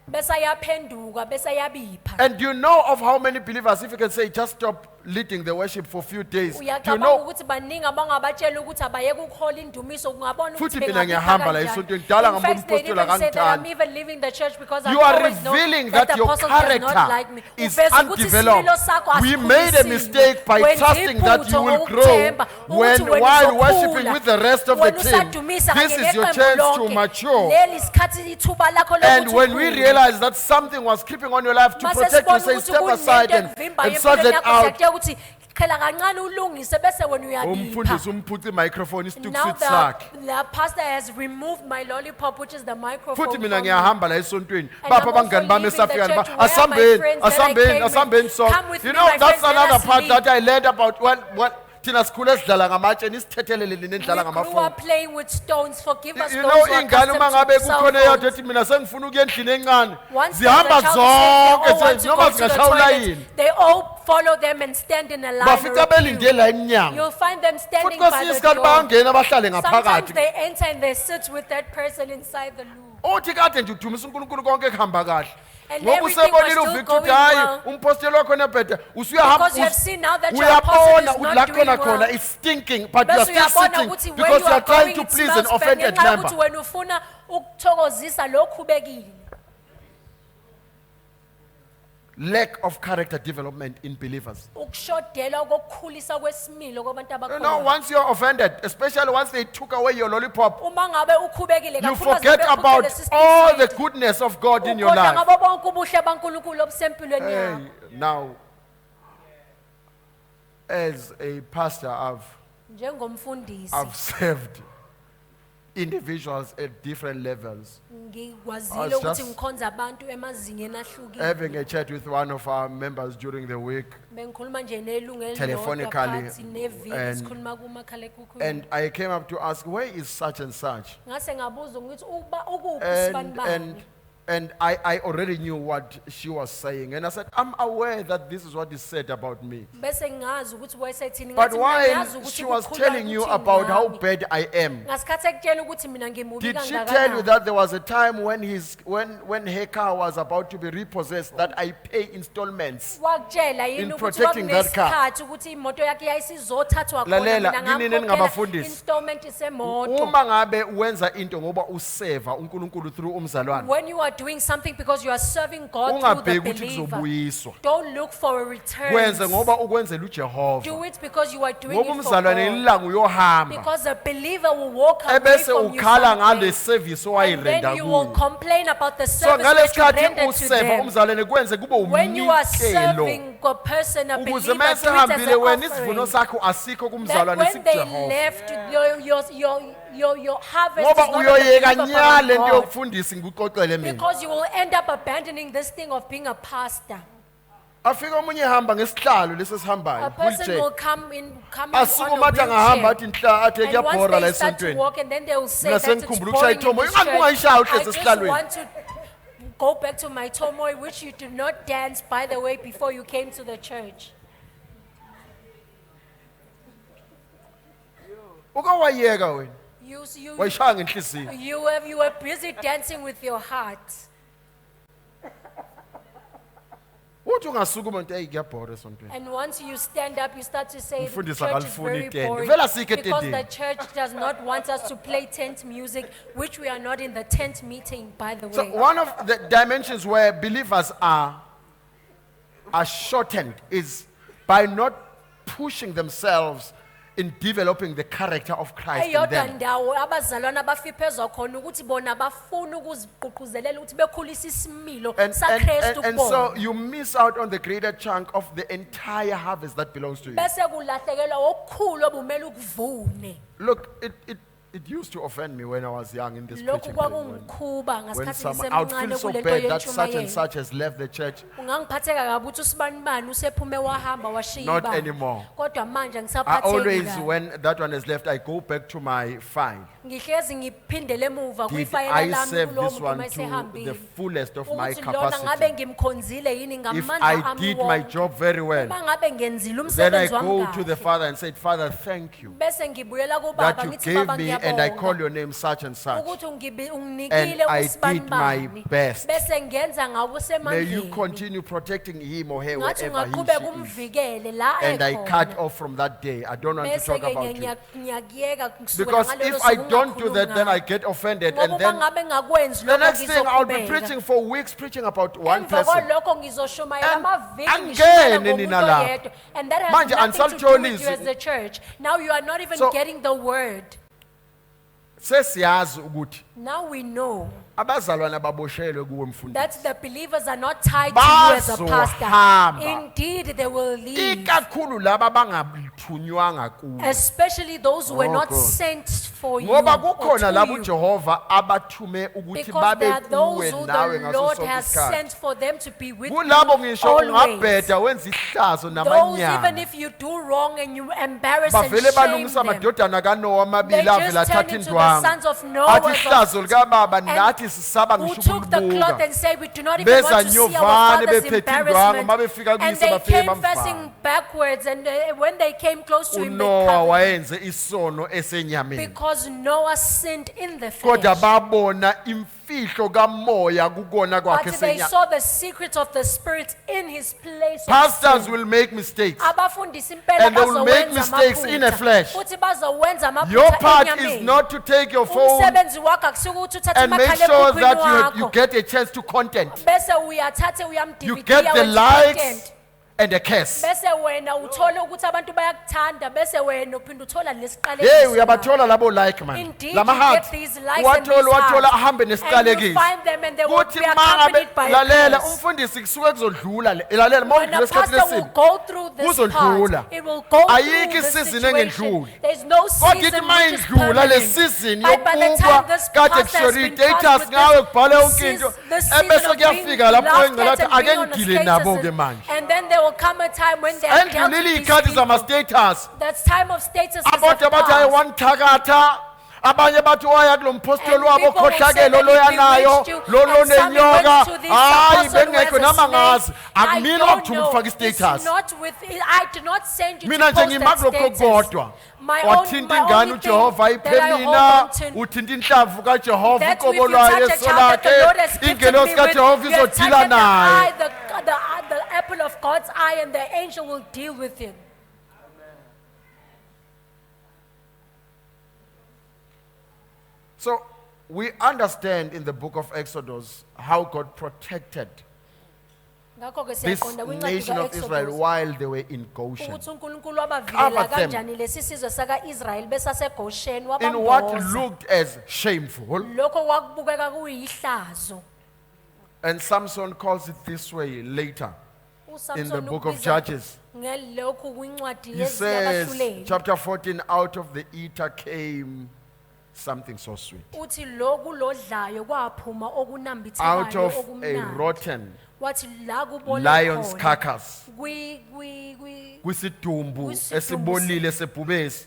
bese ayaphenduka bese ayabipha And you know of how many believers, if you can say, just stop leading the worship for a few days. Do you uyacabanga know? ukuthi baningi abangabatshela ukuthi abayeke ukuhola indumiso kungabona Futhi ukuthi mina ngiyahamba la esontweni, dala In fact, they ngambona even say that I'm akangithandi. even leaving the church because You I are always know revealing that that the your apostle does not like character me. is Uveza ukuthi undeveloped. isimilo sakho We made a asikhulisiwe. mistake by Wenza trusting that you iphutha will grow ngokuthemba ukuthi wena while uzokhula. worshiping with the rest of the Wena team. usadumisa This kanye is your neqembu chance to lonke. mature. Leli sikhathi ithuba lakho And lokuthi when we ukhule. realize that something was creeping on your life to Mase protect you, sibona say ukuthi step kunento aside ekuvimbayo and sort empilweni it yakho, out. siyakutshela ukuthi qhela kancane ulungise bese wena uyabipha. Umfundisi umphuca imicrophone isituku Now sithi sakhe. the pastor has removed my lollipop, which is the microphone. Futhi mina from me. ngiyahamba la esontweni. And Bapha I'm also abangani bami leaving the esafika church. ba Where are my asambeni friends that I asambeni came with? asambeni so. Come with You me, know my that's friends, let another us part leave. that I learned about what thina sikhule sidlala ngamatshe nisithethelele We nendlala grew ngamafoni. up playing with stones. Forgive us You those know who are ingane uma ngabe accustomed to cell kukhona eyodwa phones. ethi mina sengifuna ukuya endlini encane. Once Zihamba there's a child who says they all zonke want to noma go to the zingahlawula toilet, yini. they all follow them and stand in a line. or Bafica a queue. belinde la emnyango. You'll find them Futhi standing by kwesinye the isikhathi door. bayangena bahlale Sometimes ngaphakathi. they enter and they sit with that person inside the loop. Uthi kade nje udumisa uNkulunkulu konke kuhamba kahle. And Ngoba everything was usebonile still uVictor going uthi hayi well. umposteli wakho nebhede usuyahamba Because you have seen now that your apostle uyabona is ukuthi not la doing khona khona well. is stinking but you are Bese still uyabona sitting ukuthi where because you you are are trying going to it please an smells bad. offended Ngenxa member. yokuthi wena ufuna ukuthokozisa lokhubekile. Lack of character development in believers. Ukushodelwa kokukhulisa kwesimilo kwabantu You know, abakholwayo. once you're offended, especially once they took away your lollipop, Uma ngabe ukhubekile you kakhulukazi forget bephucele about lesi all the sweet. goodness of God in your Ukhohlwa life. ngabo bonke ubuhle baNkulunkulu obusempilweni Hey, yakho. now, as a pastor, Njengomfundisi I've served individuals at different levels. ngikwazile I was ukuthi just ngikhonza abantu emazingeni ahlukile. Having a chat with one of our members during the week, Bengikhuluma nje nelungu elilodwa telephonically, phakathi neviki and- sikhuluma kumakhalekhukhwini. and I came up to ask, where is such and such? Ngase ngabuza ngithi ukuphi And, sibani bani? and I already knew what she was saying. And I said, I'm aware that this is what is said about me. Bese ngazi ukuthi wayesethini But ngathi mina while ngiyazi ukuthi she was kukhula telling you kuthini about how ngami. bad I am, Ngasikhathi ekutshela ukuthi mina ngimubi did she tell you kangakanani. that there was a time when her car was about to be repossessed that I pay installments? Wakutshela yini In ukuthi protecting that car. kwakunesikhathi ukuthi imoto yakhe yayisizothathwa khona Lalela, mina kini ngamkhokhela ningabafundisi. installment semoto. Uma ngabe wenza into ngoba useva uNkulunkulu through umzalwane, When you are doing something because you are serving God through the ungabheki ukuthi believer, kuzobuyiswa. don't look for a return. Kwenze ngoba ukwenzela uJehova. Do it because you are doing Ngoba it for umzalwane God. ilanga uyohamba. Because a believer will walk away Ebese from you ukhala ngale someday. service And owayirenda then you will kuyo. complain about the So service that you ngalesikhathi rendered to useva them. umzalwane kwenze kube When you are umnikelo. serving a person, a believer, Ukuze do it mase as hambile an wena isivuno offering. sakho asikho That kumzalwane when they sikuJehova. left, your harvest Ngoba is not uyoyeka of the nyale believer, into but of God. yokufundisa ngikuxoxele mina. Because you will end up abandoning this thing of being a pastor. Afika omunye ehamba ngesihlalo lesi A esihambayo. person will Wheelchair. come in Asuke on a umathi angahamba wheelchair. athi nhla athi And once kuyabhora la they start to esontweni. walk and then they will say Mina that it's sengikhumbula boring ukushaya in ithomo. this Ingathi ungayishaya church. I uhlezi just esihlalweni. want to go back to my tomoy, which you did not dance, by the way, before you came to the church. Uke wayeka wena. You Wayishaya ngenhliziyo. you were busy dancing with your heart. Uthi ungasukuma nto kuyabhora esontweni. And once you stand up, you start to say the Umfundisi church is akalifuni very itende. boring Vele asikho because the etendeni. church does not want us to play tent music, which we are not in the tent meeting, by the So way. one of the dimensions where believers are shortened is by not pushing themselves in developing the character of Christ in Eyodwa them. ndawo abazalwana abafiphezwa khona ukuthi bona bafuna ukuzigqugquzelela ukuthi bekhulisa isimilo saKristu And so kubona. you miss out on the greater chunk of the entire harvest that belongs to you. Bese kulahlekelwa okukhulu obumele ukuvune. Look, it used to offend me when I was young in this Lokhu preaching thing. kwakungikhuba When ngasikhathi some, I would feel ngisemncane so kulento bad that such and yentshumayelo. such has left the church. Ungangiphatheka kabi ukuthi usibanibani usephume wahamba washiya Not ibandla. anymore. Kodwa manje I ngisaphatheki always, kabi. when that one is left, I go back to my file. Ngihlezi ngiphindele emuva Did kwifayela I lami serve kulowo this muntu one uma to the esehambile. fullest of my Ukuthi lona ngabe capacity? ngimkhonzile yini If ngamandla I ami did my wonke. job very well, Uma ngabe ngenzile then I umsebenzi wami go to the kahle. Father and say, Father, thank you Bese ngibuyela kubaba that you ngithi gave baba me and I call ngiyabonga. your name such and such. Ukuthi unginikile And I did my usibanibani. best. Bese ngenza ngabo May you semandleni. continue protecting him or her Ngathi wherever he ungaqhubeka she is. umvikele la And I cut ekhona. off from that day. I don't want to Bese talk ke about you. ngiyakuyeka kusukela Because ngalolo if I suku don't do ungakhulumi that, then I ngayo. get offended. Ngoba And uma then ngabe ngakwenzi the lokho next thing I'll be ngizoqhubeka. preaching for weeks, preaching about one Emva person. kwalokho ngizoshumayela And amaviki angene ngishumayela nina ngomuntu lapho. oyedwa. And that has Manje nothing to do with anisalitholisi. you as the church. Now you are not even So- getting the word. Sesiyazi ukuthi Now we know abazalwane baboshelwe kuwe mfundisi. that the believers are not tied to you as a Bazohamba. pastor. Indeed, they will leave. Ikakhulu laba bangathunywanga kuwe. Especially those who were Oh, not God. sent for you. Ngoba or kukhona to labo you. uJehova abathume ukuthi Because there are babe those kuwe who nawe the ngaso Lord sonke has isikhathi. sent for them to be with Kulabo you ngisho always. ungabheda wenza ihlazo Those, even namanyana. if you do wrong and you embarrass and Bavele shame balungisa them, amadodana kaNoah they amabili avela just turn athatha into the sons indwangu. of Noah Athi ihlazo likababa nathi sisaba who ngisho took the cloth ukulubuka. and said, we do not even Beza want to see our nyovane father's bephethe indwangu embarrassment. mabefika And kuyise they bafike came bamvala. facing backwards, and when they came close to him, they uNoah covered wayenze isono esenyameni. because Noah sinned in the Kodwa flesh. babona imfihlo kamoya kukona But kwakhe they esenyameni. saw the secret of the Spirit in his place. of Pastors sin. will make mistakes. Abafundisi impela And they will make bazowenza mistakes in the amaphutha. flesh. Futhi bazowenza Your amaphutha part is enyameni. not to take your phone Umsebenzi wakho akusuke ukuthi uthathe and make sure umakhalekhukhwini that you wakho get a chance to content. bese uyathathe You uyamdividiya get the wenza likes content. and the curse. Bese wena uthole ukuthi abantu bayakuthanda bese wena uphinda uthola Hey, lesiqalekiso. uyabathola labo like man. Indeed, Lama you hearts. get these likes and these Wathola hearts. ahambe And you nesiqalekiso. find them and they will Kuthi be mangabe accompanied by a lalela curse. umfundisi kusuke kuzodlula lalela When mawudlula a esikhathini pastor will esibi. go through this Kuzodlula. part, it will go Ayikho through this isizini situation. engendluli. There's no Kodwa season ithi which is mayindlula le permanent. season But by the yokubukwa time this kade pastor has kushori been charged status with ngawe this, kubhale yonke this into is the season ebese of being kuyafika lapho laughed engcela at athi and being ake on the ngidile nabo ke statuses. manje. And then there will come a time when they are dealt Endlulile with these iy'khathi people. zama-status. That's time of status. Abodwa bathi hayi wangithakatha. Abanye bathi waya kulo mpostoli And wabo people will say khohlakele that loya he nayo bewitched you, lo and some nenyoka went to this hayi apostle who bengekho has a nama snake. ngazi I akumina don't kwakuthuma know. ukufaka It's istatus. not with, I did not send you Mina to nje post ngimazi that lokho status. kodwa My wathinta ingane only thing uJehova ayiphe that I hold mina on to, uthinta inhlamvu kaJehova that if uqobo you lwayo touch a yeso child that the Lord has lakhe gifted ingelosi me with, kaJehova you have izodila touched the naye. eye, the apple of God's eye, and the angel will deal with him. So we understand in the book of Exodus how God protected Ngakho-ke this siyaqonda kwincwadi nation of Israel ka-Exodus while they were in Goshen. ukuthi uNkulunkulu wabavikela Covered them. kanjani lesi sizwe saka-Israyeli besaseGosheni In what wabamboza. looked as shameful. Lokho kwakubukeka kuyihlazo. And Samson calls it this way later in the uSamson book of ubiza Judges. ngelokhu kwincwadi He says, yabahluleli. chapter 14, out of the eater came something so sweet. Uthi loku lodlayo kwaphuma Out okunambithekayo of a okumnandi. rotten Wathi la kubole lion's khona, carcass, kwisidumbu kwisidumbu Kwisidumbu esibolile sebhubesi,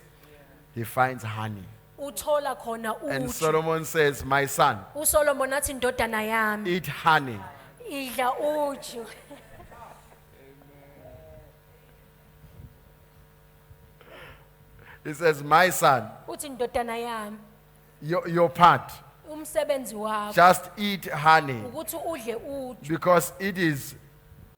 he finds honey. uthola khona And uju. Solomon says, my son, uSolomon athi ndodana yami eat honey. idla uju. He says, my son, Uthi ndodana yami your part, umsebenzi wakho just eat honey ukuthi udle uju because it is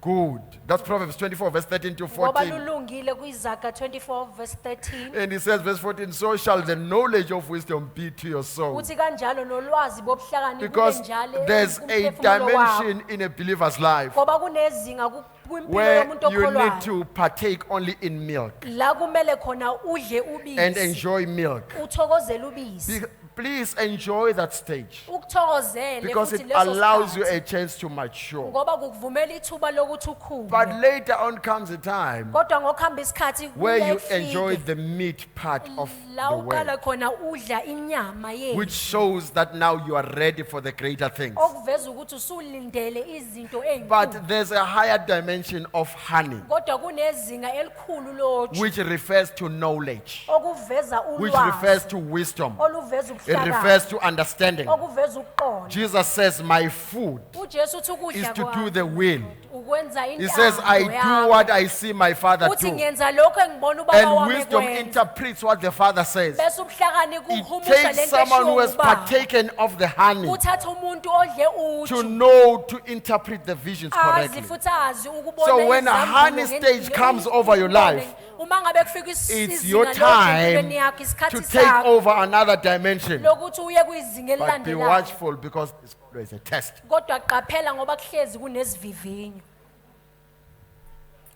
good. That's Proverbs 24, verse 13 to ngoba 14. lulungile kwizaga 24 verse 13 And he says, verse 14, so shall the knowledge of wisdom be to your soul. uthi kanjalo nolwazi bobuhlakani kube Because njalo there's a kumphefumulo wakho. dimension in a believer's life Ngoba kunezinga kwimpilo where yomuntu you need okholwayo to partake only in milk la kumele khona udle and ubisi enjoy milk. uthokozele ubisi Please enjoy that stage ukuthokozele because futhi it leso allows you sikhathi a chance to mature. ngoba kukuvumela ithuba lokuthi But ukhule later on comes a time kodwa ngokuhamba isikhathi where you kufike enjoy the meat part of la the uqala word, khona udla inyama which yethu shows that now you are ready for the greater things. okuveza ukuthi usulindele izinto But ezinkulu there's a higher dimension of honey, kodwa kunezinga elikhulu loju which refers to knowledge, okuveza which refers ulwazi to wisdom, oluveza it refers ukuhlakana to understanding. okuveza ukuqonda Jesus says, my food uJesu uthi is ukudla to do kwami the will. ukwenza He says, intando I do yami. what I see my Father uthi do. ngenza lokho engibona ubaba And wami wisdom ekwenza interprets what the Father says. bese ubuhlakani It kuhumusha takes lento someone who eshiwo has ubaba partaken of the honey uthatha umuntu odle to uju know to interpret the visions azi correctly. futhi azi ukubona So when a izambulo honey ngendlela stage comes over your ubone. life, uma ngabe kufika It's your izinga time empilweni yakho to isikhathi take sakho over another dimension. lokuthi uye kwizinga But be elilandelayo watchful because it's always a test. kodwa qaphela ngoba kuhlezi kunesivivinyo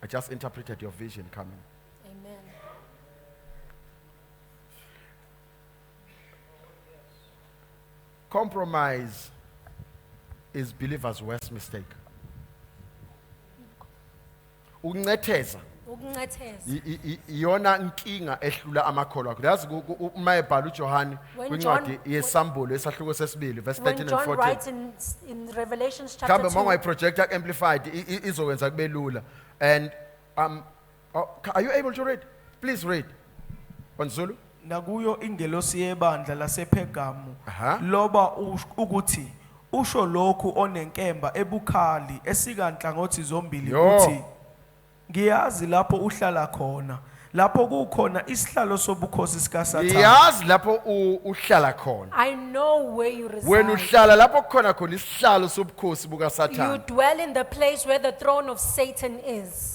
I just interpreted your vision coming. amen Compromise is believers' worst mistake. Ukunetheza ukuncetheza iyona inkinga ehlula amakholwa akho. Yazi uma ebhala uJohane When kwincwadi John- yesambulo esahluko sesibili verse when 13 and John 14. writes in Revelation chapter Kambe 2 mangayiprojecta amplified izokwenza kube lula. And are you able to read? Please read. On Zulu. nakuyo ingelosi yebandla lasePergamu Aha. loba ukuthi usho lokhu onenkemba ebukhali esikanhlangothi zombili Yo. uthi ngiyazi lapho uhlala khona lapho kukhona isihlalo sobukhosi sikaSathane Yazi lapho uhlala khona. I know where you When reside uhlala lapho khona khona isihlalo sobukhosi you bukaSathane. dwell in the place where the throne of Satan is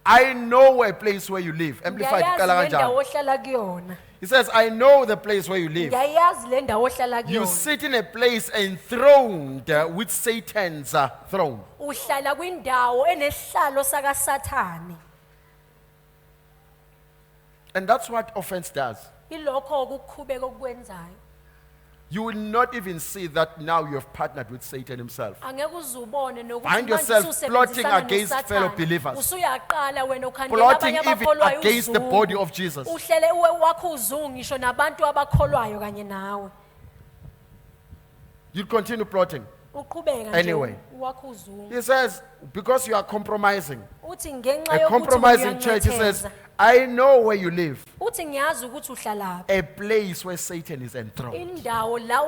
I know a place where you live. Amplified Ngiyayazi iqala le ndawo kanjani? ohlala kuyona He says, I know the place where you live. ngiyayazi le ndawo ohlala You kuyona sit in a place enthroned with Satan's throne. uhlala kwindawo enesihlalo sakaSathane And that's what offense does. ilokho ukukhubeka okwenzayo You will not even see that now you have partnered with Satan himself. angeke uzubone nokuthi Find manje yourself ususebenzisana plotting against noSathane. fellow believers. Usuyaqala wena ukhandela Plotting abanye even abakholwayo against the uzungu. body of Jesus. uhlele uwe wakho uzungu ngisho nabantu abakholwayo kanye nawe You'll continue plotting. uqhubeka Anyway. nje wakho uzungu He says, because you are compromising. uthi ngenxa A yokuthi compromising church, he says, uyanetheza I know where you live. uthi ngiyazi ukuthi uhlalaphi A place where Satan is enthroned. indawo la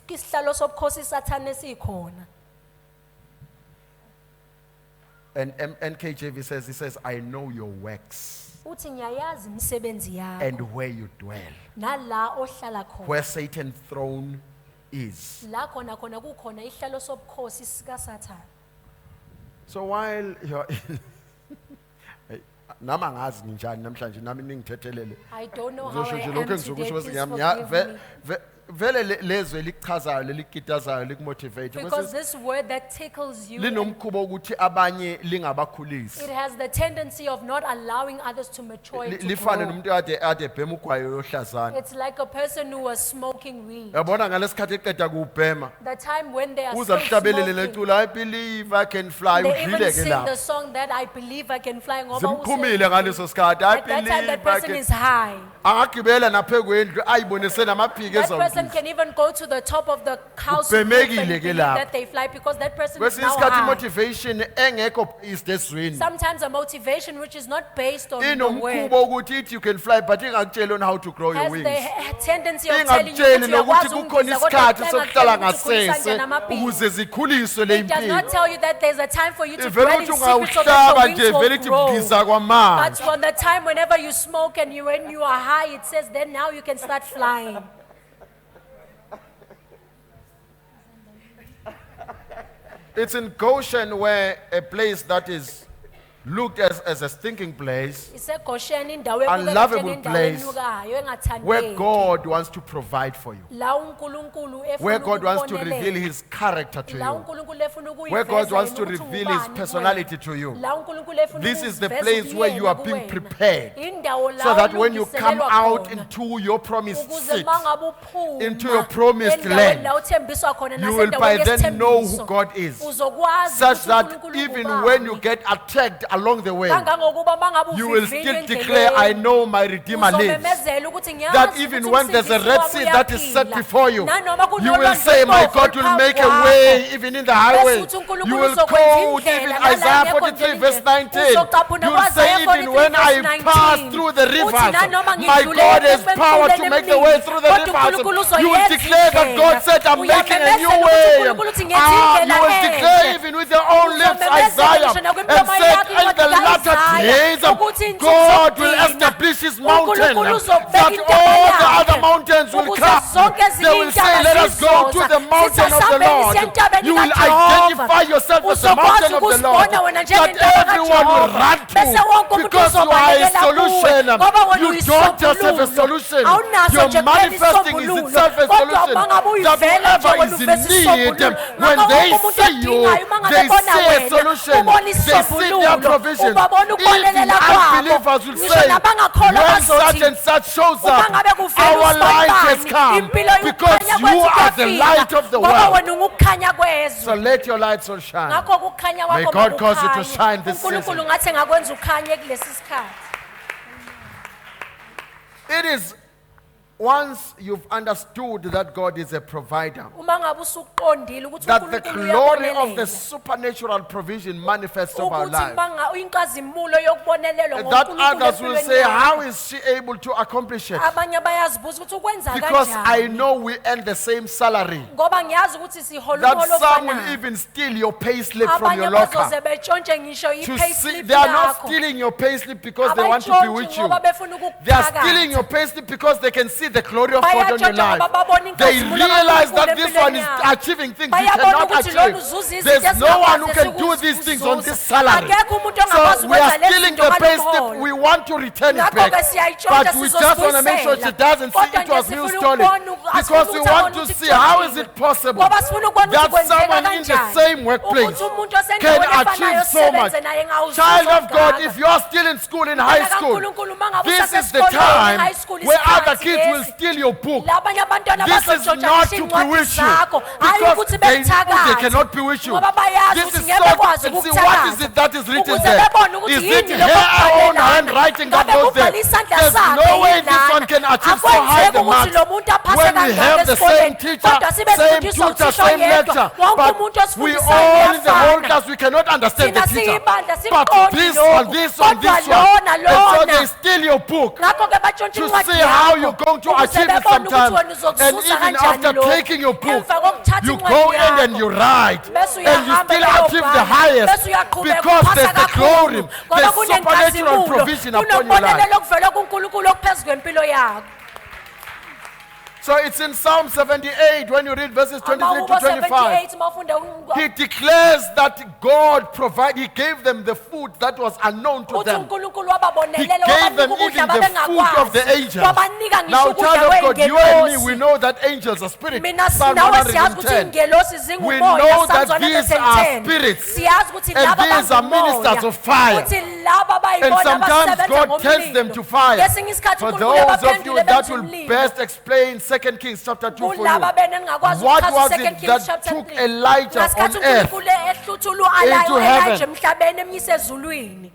isihlalo sobukhosi isathane sikhona And NKJV says, he says, I know your works uthi ngiyayazi imisebenzi yakho and where you dwell. nala ohlala khona Where Satan's throne is. la khona kukhona ihlalo sobukhosi sikaSathane So while you're nami angazi nginjani namhlanje nami ningithethelele. I don't know how Ngizosho I nje am lokho today, engizokusho please bese ngiyami forgive me. vele lezwe likuchazayo lelikitazayo likumotivate Because this word that tickles you, linomkhuba ukuthi abanye lingabakhulisi. it has the tendency of not allowing others to mature and to Lifane grow. nomuntu ade ebhema ugwayo yohlazana. It's like a person who was smoking weed. Yabona ngalesikhathi eqeda kuubhema. The time when they are Uza still lihlabelele smoking, lecula I believe I can fly they even udlile ke sing the lapho. song that I believe I can fly. Ngoba Zimphumile ngaleso sikhathi I at that time, that believe I person can. is high. Angagibela naphekwendlu ayibone senamaphiki That person ezomkisa. can even go to the top of the house Ubhemekile and ke believe lapho. that they fly because that person is Kwesinye now isikhathi high. motivation engekho based esizweni. Sometimes a motivation which is not based on the word Inomkhubo ukuthi ithi you can fly but ingakutsheli on how to grow your has wings. the tendency of telling you Ingakutsheli ukuthi nokuthi uyakwazi kukhona ukundiza, kodwa isikhathi sokuhlala engakutsheli ukuthi ukhulisa ngasese njani amaphiko. ukuze zikhuliswe le It does impilo. not tell you that there's a time for you to Ivele dwell in ukuthi secret so that ungawuhlaba your nje wings vele will kuthi grow. bhiza kwamanzi. But from the time whenever you smoke and when you are high, it says then now you can start flying. It's in Goshen, where a place that is looked as a stinking place, iseGosheni indawo Unlovable ebukeka njengendawo place, enukayo where engathandeki God wants to provide for you, la uNkulunkulu where efuna God wants to reveal ukukubonelela His character to la you, uNkulunkulu efuna where God ukuyiveza wants to yena ukuthi reveal His ungubani personality kuwena. to you. La uNkulunkulu efuna This is the ukuveza place where you ubuyena are being kuwena. prepared, Indawo la so that when you come ulungiselelwa out khona, into your promised ukuze seat, mangabe uphuma into your promised endaweni land, la uthembiswa khona you will by nasendaweni then know who yesithembiso, God is, uzokwazi such ukuthi that uNkulunkulu even ngubani. when you get attacked along the way, Kangangokuba mangabe you will uvivinywa still endleleni, declare, I know my Redeemer lives. uzomemezela ukuthi ngiyazi That ukuthi even when there's a umsindisi Red wami Sea that is set uyaphila. before you, Nanoma you will kunolwandle say, my olubomvu God will oluphambi make a kwakho. way even in the highway. Bese uthi uNkulunkulu You will uzokwenza quote indlela even nala Isaiah engekho 43 ndlela verse indlela. 19. Uzocaphuna You will say, ku-Isaiah even 43 when verse I pass 19. through the Uthi rivers, nanoma my ngidlule God has power to emfuleni make the way eminingi, through the kodwa rivers. uNkulunkulu You will uzoyenza declare that indlela. God said, I'm making a new Uyamemezela ukuthi way. uNkulunkulu uthi ngenza You indlela will declare enhle. even with your own lips, Uzomemezela Isaiah, ngisho and nakwimilomo said, yakho in the incwadi latter kaIsaiah, days, ukuthi insuku God will zokugcina, establish His mountain, uNkulunkulu uzobeka that intaba all the yakhe, other mountains will ukuze come. zonke ezinye They will say, intaba let us go to zizoza. the mountain of the Sisasambeni Lord. siye entabeni You will kaJehova. identify yourself as the Uzokwazi mountain of the Lord, ukuzibona wena that njengentaba everyone will kaJehova. run Bese wonke to, umuntu because you are a uzobalekela kuwe, solution. ngoba wena You don't just have a uyisombululo. solution. Awunaso You're nje kuphela manifesting is isisombululo. itself a Kodwa solution. mangabe That uyivela nje whoever wena is in uveza need, isisombululo. when Ngakho they wonke umuntu see you, odingayo uma ngabe they ebona see a wena, solution. ubona They see their isisombululo, provision. ubabona Even ukubonekela kwabo. unbelievers will Ngisho say, nabangakholwa when such bazothi, and such shows uma up, ngabe kuvela our light has uSibani, come, impilo because yokukhanya you kwethu are the kuyafika, light of the ngoba world. wena ungukukhanya kwezwe. So let your light so shine. Ngakho ukukhanya May kwakho God cause you to makukhanye. shine this uNkulunkulu season. ngathi engakwenza ukhanye kulesi sikhathi. It is once you've understood that God is a provider, Uma ngabe usuqondile ukuthi that the uNkulunkulu glory of the uyabonelela, supernatural provision manifests over our ukuthi lives. inkazimulo yokubonelelwa That ngoNkulunkulu others will empilweni say, yakho. how is she able to accomplish it? Abanye bayazibuza ukuthi ukwenza Because I kanjani. know we earn the same salary. Ngoba ngiyazi ukuthi sihola That umholo some will ofanayo. even steal your pay slip from Abanye your locker. bazoze betshontshe ngisho To see, i-payslip they are not yakho. stealing your pay slip because they want to be with you. Abayitshontshe ngoba befuna They are stealing ukukuphakatha. your pay slip because they can see the glory of God on your Bayatshontsha life. ngoba babona They inkazimulo realize that kaNkulunkulu this empilweni one is yabo. achieving things you Bayabona cannot ukuthi lolu achieve. uzuza izinto There's no one who esingakwazi can do these things on ukuzuza. this salary. Akekho umuntu ongakwazi So we are ukwenza lezi stealing zinto the pay ngalolu slip. mholo. We want to return it Ngakho-ke back. siyayitshontsha But we just want to make sure she doesn't see Kodwa it was nje who sifuna stole ukubona it. asifuna Because we ukuthi want abone to ukuthi see how is kuthini. it possible Ngoba sifuna ukubona ukuthi that kwenzeka someone in the kanjani. same workplace Ukuthi umuntu can osendaweni efanayo achieve so much. osebenze naye ngawuzuza Child of God, omdaka. if you are still in school, in high school, kaNkulunkulu uma ngabe this is the usasesikoleni, high time school where other isikhathi kids will lesi. steal your book. La abanye abantwana This is bazotshontsha not ngisho to iy'ncwadi bewitch you, zakho. Hayi because ukuthi they know bekuthakaze. they cannot bewitch you. Ngoba bayazi This ukuthi is ngeke so bekwazi that, see, what is it that is written Ukuze there? bebone ukuthi Is yini it lokho her own okubhalelana. handwriting that Ngabe goes there? kubhale isandla There's sakhe no way yini this lana? one can achieve so high Akwenzeki the ukuthi marks lo muntu aphase when we kangaka have the same esikoleni. teacher, Kodwa sibe same sifundiswa tutor, uthisha same yedwa. lecture, Wonke but umuntu we osifundisayo all in the whole uyafana. class we cannot understand the Thina teacher. siyibandla But sikuqondi this lokhu. one, this one, Kodwa this one, lona, and so lona. they steal your book Ngakho-ke batshontsha to incwadi see how yakho. you're going to Ukuze achieve it bebone ukuthi sometime. wena And uzokuzuza even kanjani after lokhu. taking your book, Emva kokuthatha you incwadi go in and yakho. you write, Bese and you uyahamba still achieve the uyobhala. highest Bese uyaqhubeka because uphasa there's the kakhulu. glory, Ngoba the supernatural kunenkazimulo. provision upon your life. Kunokubonelelo okuvela kuNkulunkulu okuphezu kwempilo yakho. So it's in Psalm 78 when you read verses 23 to Amahubo 25. 78 mawufunda He declares that God he gave them the food that was unknown to uthi them. uNkulunkulu He wababonelela gave them wabanika even ukudla the food of the babengakwazi. angels. Wabanika Now, ngisho ukudla child of God, you and me, kwey'ngelosi. we know that angels are spirits. Mina Psalm nawe siyazi ukuthi 110. iy'ngelosi We know zingumoya that Psalms these are 110. spirits. Siyazi ukuthi And laba these are bangumoya. ministers of fire. Futhi laba And bayibona sometimes abasebenza God turns them ngomlilo. to fire. Ngesinye isikhathi For uNkulunkulu those of you abaphendule that benza will umlilo. best explain 2 Kings chapter 2 for you. Kulaba bena engingakwazi What ukuchaza was 2 it Kings that chapter took 3. Elijah Ngasikhathi on earth uNkulunkulu ehluthula u-Elijah into heaven? emhlabeni emyisa ezulwini.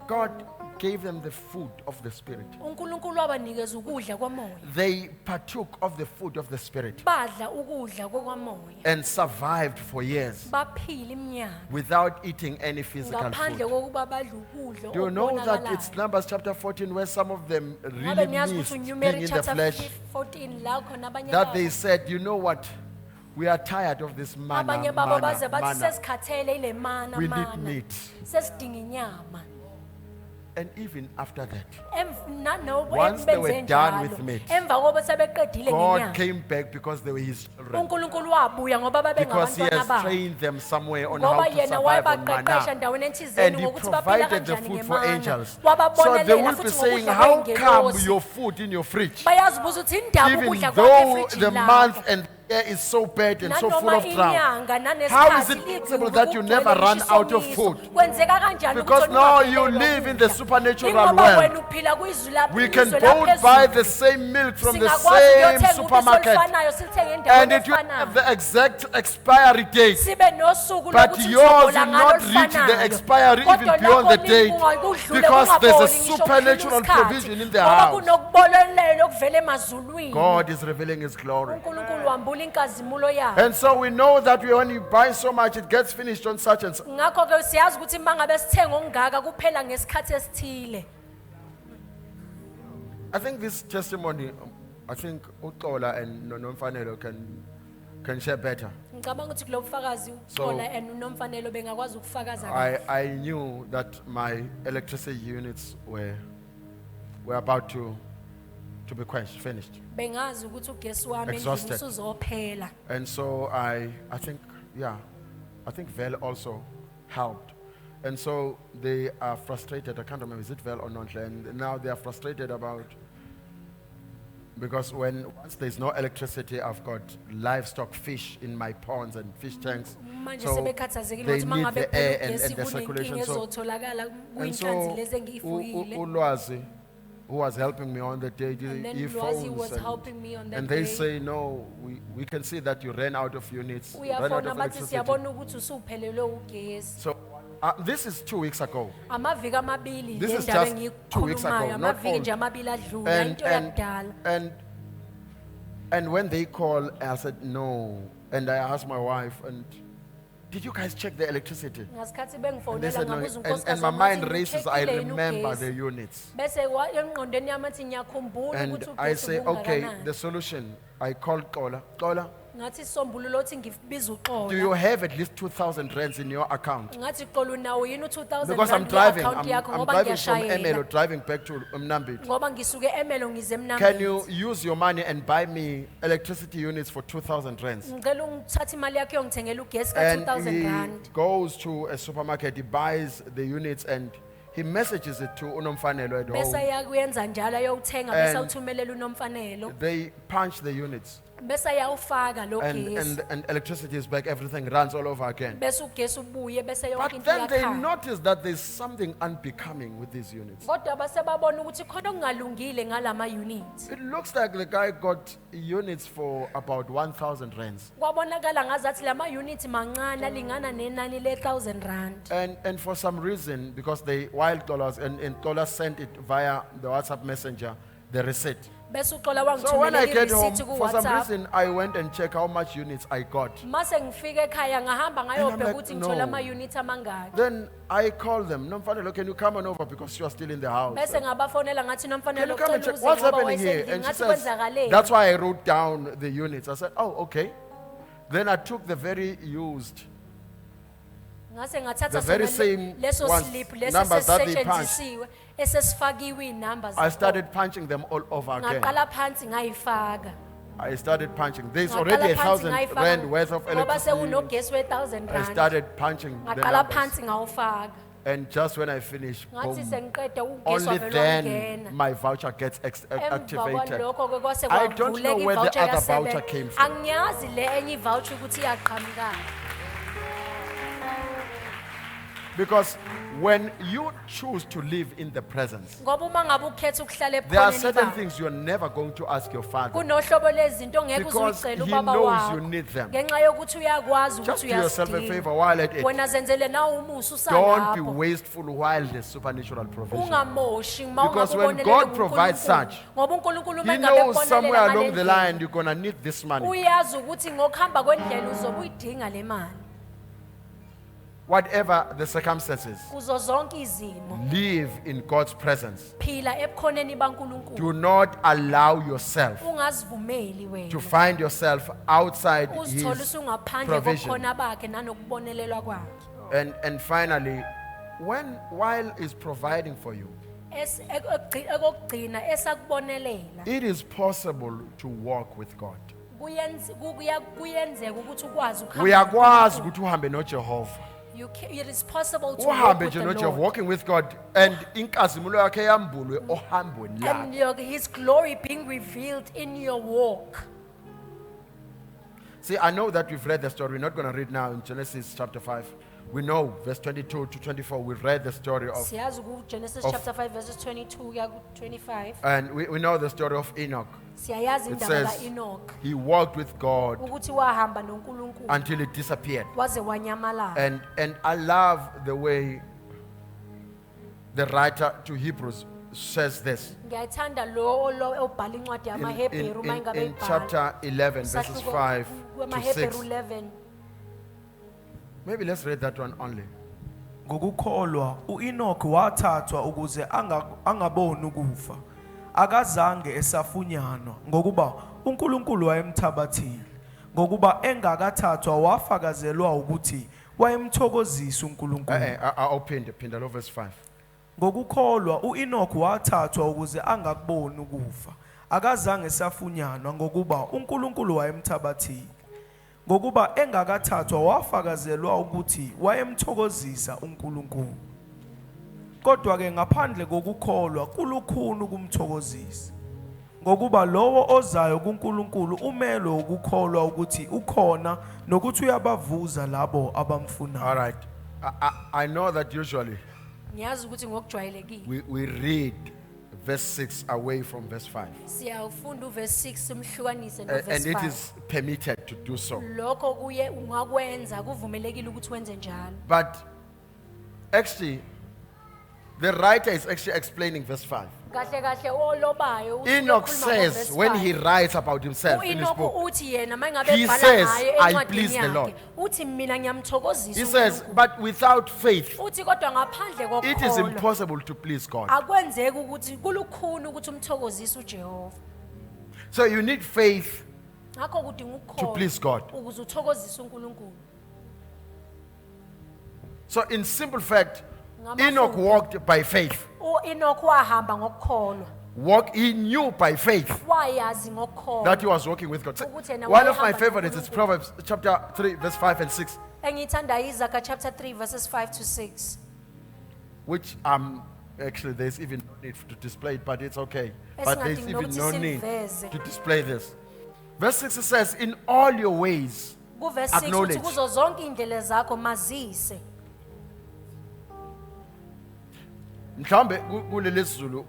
God gave them the food of the Spirit. uNkulunkulu wabanikeza ukudla kwamoya. They partook of the food of the Spirit Badla ukudla kwamoya. and survived for years Baphila iminyaka without eating any physical ngaphandle food. kokuba badla ukudla Do you know that it's okubonakalayo. Numbers chapter 14 where some of them Ngabe really niyazi missed ukuthi being uNumeri in the chapter flesh? 14 la khona abanye That they babo said, you know what? We are tired of this manna, abanye babo baze bathi manna. sesikhathele ile mana We need mana. meat. Sesidinga inyama. And even after that, Nanoba Once they were benze done njalo, with me, emva kokuba sebeqedile God ngenyanga, came back because they were his children. uNkulunkulu wabuya ngoba Because he babengabantwana has babo. trained them somewhere on how Ngoba to yena survive on wayebaqeqesha manna. endaweni ethizeni And he ngokuthi baphila provided the kanjani food for ngemana. angels. So they Wababonelela will be futhi saying, ngokudla how come kwey'ngelosi. your food in your fridge, Bayazibuza ukuthi indaba even ukudla kwakho though efrijini the lakho. month and the year is so bad and so full Nanoma of drought? inyanga How is nanesikhathi it ligugu possible that you kugcwele never run out of isomiso? food? Kwenzeka kanjani Because ukuthi now ungaphelelwa you live in the ukudla? supernatural Ingoba realm. wena uphila kwizwi la- We can izwe both laphezulu. buy the same milk from the Singakwazi same ukuyothenga ubisi supermarket, olufanayo, silithenge and endaweni it will have efanayo. the exact expiry date. Sibe nosuku But lokuthi yours sizobola will ngalo not reach the olufanayo. expiry Kodwa even beyond the lakho date, kudlule because there's a kungaboli ngisho supernatural ukufika provision in the isikhathi. house. Ngoba kunokubolelelo okuvela emazulwini. God is revealing his glory. uNkulunkulu wambula inkazimulo yakhe. And so we know that when you buy so much, it gets finished on such and such. Ngakho ke siyazi ukuthi mangabe sithenga okungaka kuphela ngesikhathi esithile. I think this testimony, I think Utola and Nomfanelo can share better. Ngicabanga ukuthi kulo bufakazi So- uXola and uNomfanelo bengakwazi ukufakaza kahle. I knew that my electricity units were about to be quenched, finished. Bengazi ukuthi ugesi wami Exhausted. endlini usuzophela. And so I think, yeah, I think Vel also helped. And so they are frustrated. I can't remember, is it Vel or not? And now they are frustrated about, because once there's no electricity, I've got livestock fish in my ponds and fish tanks. Manje So sebekhathazekile they ukuthi need mangabe the air kuphela and ugesi the kunenkinga circulation. So, ezotholakala and so kuyinhlanzi lezi engiyifuyile. Ulwazi, who was helping me on the day, And then he Lwazi phones was and- helping me on that and they day. say, no, we can see that you ran out of units, ran out Uyafona of bathi electricity. siyabona ukuthi usuphelelwe ugesi. So this is 2 weeks ago. Amaviki amabili This le is ndaba just 2 weeks ago, engiyikhulumayo, not amaviki old. nje amabili adlula And, into yakudala. and when they call, I said, no. And I asked my wife, and did you guys check the electricity? Ngasikhathi And they bengifonela said, no. ngabuza And unkosikazi my wami mind ukuthi races, I "Nicheckile yini remember ugesi?" the units. Bese engqondweni yami athi ngiyakhumbula And ukuthi I ugesi say, okay, ubungakanani. the solution. I called Tola. Tola, Ngathi isombululo uthi ngibiza do you uXola. have at least 2,000 rands in your account? Ngathi Xolo nawo yini u2000 Because I'm rand driving. account yakho I'm ngoba driving from ngiyashayela. Emelo, driving back to Mnambit. Ngoba ngisuke eMelo ngize Can you eMnambithi. use your money and buy me electricity units for 2,000 rands? Ngicela ungithathe imali yakho yongithengela ugesi And ka2000 he rand. goes to a supermarket, he buys the units, and he messages it to Unomfanelo at Bese home. yakuyenza njalo ayowuthenga bese And- awuthumelela uNomfanelo. They punch the units, Bese ayawufaka lo gesi. and electricity is back, everything runs all over again. Bese ugesi ubuye bese yonke But into then they iyakhanya. notice that there's something unbecoming with these units. Kodwa base babona ukuthi khona okungalungile ngalama units. It looks like the guy got units for about 1,000 rands. Kwabonakala ngazathi lama units mancane alingana nenani le1000 rand. And for some reason, because they wild dollars and Tola sent it via the WhatsApp messenger, the receipt. Bese uXola So when I wangithumelela get home, ireceipt ku for some WhatsApp. reason, I went and checked how much units I got. Mase ngifika ekhaya ngahamba And I'm ngayobheka like, ukuthi no. ngithola ama units amangaki. Then I called them. Nomfanelo, can you come on over because you are still in the house? Bese ngabafonela ngathi Can Nomfanelo you come and ucela check uze what's ngoba happening here? wayesendlini And she ngathi says, kwenzakaleni. that's why I wrote down the units. I said, oh, okay. Then I took the very used, Ngase ngathatha The very sona same leso ones, slip leso numbers that they sesisetshenzisiwe esesifakiwe inumbers. I started punching them all over again. ngaqala phansi ngayifaka. I started punching. There's Ngaqala already phansi 1,000 ngayifaka rand worth of ngoba electricity. sekunogesi we1000 I rand. started punching the Ngaqala numbers. phansi ngawufaka. And just when I finish, Ngathi boom, sengiqeda ugesi only wavela then wangena. my voucher gets Emva activated. kwalokho ke kwase I don't know kwavuleka where the i-voucher other voucher yasebenza. came from. Angiyazi le enye i-voucher ukuthi iyaqhamukaphi. Because when you choose to live in the presence, Ngoba uma ngabe ukhetha ukuhlala there are ebukhoneni certain bakho, things you're never going to ask your father. kunohlobo lezinto ngeke Because uzuyicela he ubaba knows you wakho. need them. Ngenxa yokuthi uyakwazi Just ukuthi do yourself a uyazidinga. favor while at it. Wena zenzele nawe umusa Don't be usalapho. wasteful while there's supernatural provision. Ungamoshi uma Because ungabe when ubonelele God provides nguNkulunkulu. such, Ngoba uNkulunkulu He uma ngabe knows ekubonelela somewhere ngale along the ndlela, line you're going to need this money. uyazi ukuthi ngokuhamba kwendlela uzobe uyidinga le mali. Whatever the circumstances, Kuzo zonke izimo. live in God's presence. Phila ebukhoneni baNkulunkulu. Do not allow yourself Ungazivumeli wena. to find yourself outside Uzithola His usungaphandle provision. kobukhona bakhe nanokubonelelwa kwakhe. And finally, while He's providing for you, ekugcina esakubonelela It is possible to walk with God. kuyenzeka ukuthi ukwazi Uyakwazi ukuthi uhambe noJehova. It is possible to walk Uhambe with nje the noJehova, Lord. walking with God, and inkazimulo yakhe yambulwe ohambweni And lakhe. His glory being revealed in your walk. See, I know that we've read the story. We're not going to read now in Genesis chapter 5. We know verse 22 to 24. We've read the story of, Siyazi Genesis of- chapter 5 verses 22 kuya ku 25. and we know the story of Enoch. Siyayazi It indaba says kaEnoch he walked with God ukuthi wahamba noNkulunkulu until he disappeared. waze wanyamalala. And I love the way the writer to Hebrews says this Ngiyayithanda lo obhala incwadi yamaHebheru mayingabe in ibhala. chapter 11, verses Isahluko 5 to kwamaHebheru 6. 11. Maybe let's read that one only. Ngokukholwa uEnoch wathathwa ukuze angaboni ukufa. Akazange esafunyanwa ngokuba uNkulunkulu wayemthabathile. Ngokuba engakathathwa wafakazelwa ukuthi wayemthokozisa uNkulunkulu. I'll pin that verse 5. Ngokukholwa uEnoch wathathwa ukuze angakuboni ukufa. Akazange esafunyanwa ngokuba uNkulunkulu wayemthabathile. Ngokuba engakathathwa wafakazelwa ukuthi wayemthokozisa uNkulunkulu. Kodwa ke ngaphandle kokukholwa kulukhuni ukumthokozisa. Ngokuba lowo ozayo kuNkulunkulu umelwe ukukholwa ukuthi ukhona nokuthi uyabavuza labo abamfunayo. All right. I know that usually Ngiyazi ukuthi ngokujwayelekile we read verse 6 away from verse 5. siyafunda uverse 6 simhlukanise And noverse it 5. is permitted to do so. Lokho kuye ungakwenza kuvumelekile ukuthi wenze njalo. But actually, the writer is actually explaining verse 5. Kahle kahle olobayo usuke Enoch ukhuluma says, ngoverse when 5. he writes about himself in his uEnoch book, uthi yena mangabe he ebhala says, ngaye "I encwadini please the Lord." yakhe uthi mina ngiyamthokozisa he says, uNkulunkulu. but without faith, Uthi kodwa ngaphandle it is kokholwa impossible to please God. akwenzeki ukuthi kulukhuni ukuthi umthokozise uJehova. So you need faith Ngakho kudinga to ukukholwa please God. ukuze uthokozise uNkulunkulu. So in simple fact, Ngamafuphi. Enoch walked by faith. uEnoch wahamba ngokukholwa. He knew by faith Wayazi ngokukholwa. that he was walking with God. So Ukuthi yena one of my wayehamba favorites is noNkulunkulu. Proverbs chapter 3, verse 5 and 6, Engithanda iZakha chapter 3 verses 5 to 6. which actually there's even no need to display it, but it's okay. But there's Esingadingi even nokuthi no need siliveze. to display this. Verse 6 it says, in all your ways, Kuverse 6 Acknowledge. uthi kuzo zonke indlela zakho mazise. mhlambe kuleli Zulu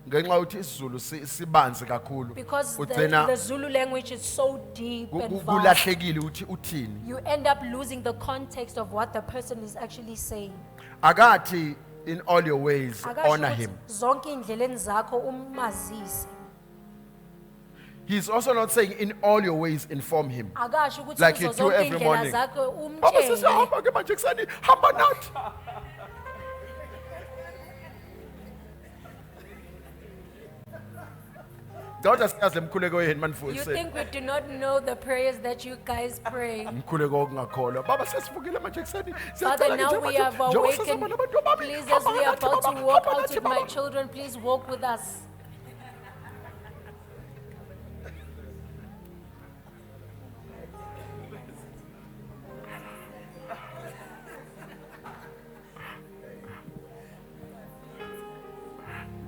ngenxa ukuthi isiZulu sibanzi kakhulu Because ugcina the Zulu language is so deep and vast. kulahlekile ukuthi uthini. You end up losing the context of what the person is actually saying. Akathi in all your ways Akasho honor ukuthi him. zonke indleleni zakho umazise. He's also not saying in all your ways inform him. Akasho ukuthi Like you kuzo do zonke every indlela morning. zakho Baba umtshele. sesihamba ke manje kuseni hamba nathi. Daughter siyazi emkhuleko yenu You manifundise. think we do not know the prayers that you guys pray? Umkhuleko okungakholwa. Baba sesivukile manje kuseni. Father, now we have awakened. Please Please, as we are about to walk out with my children, please walk with us.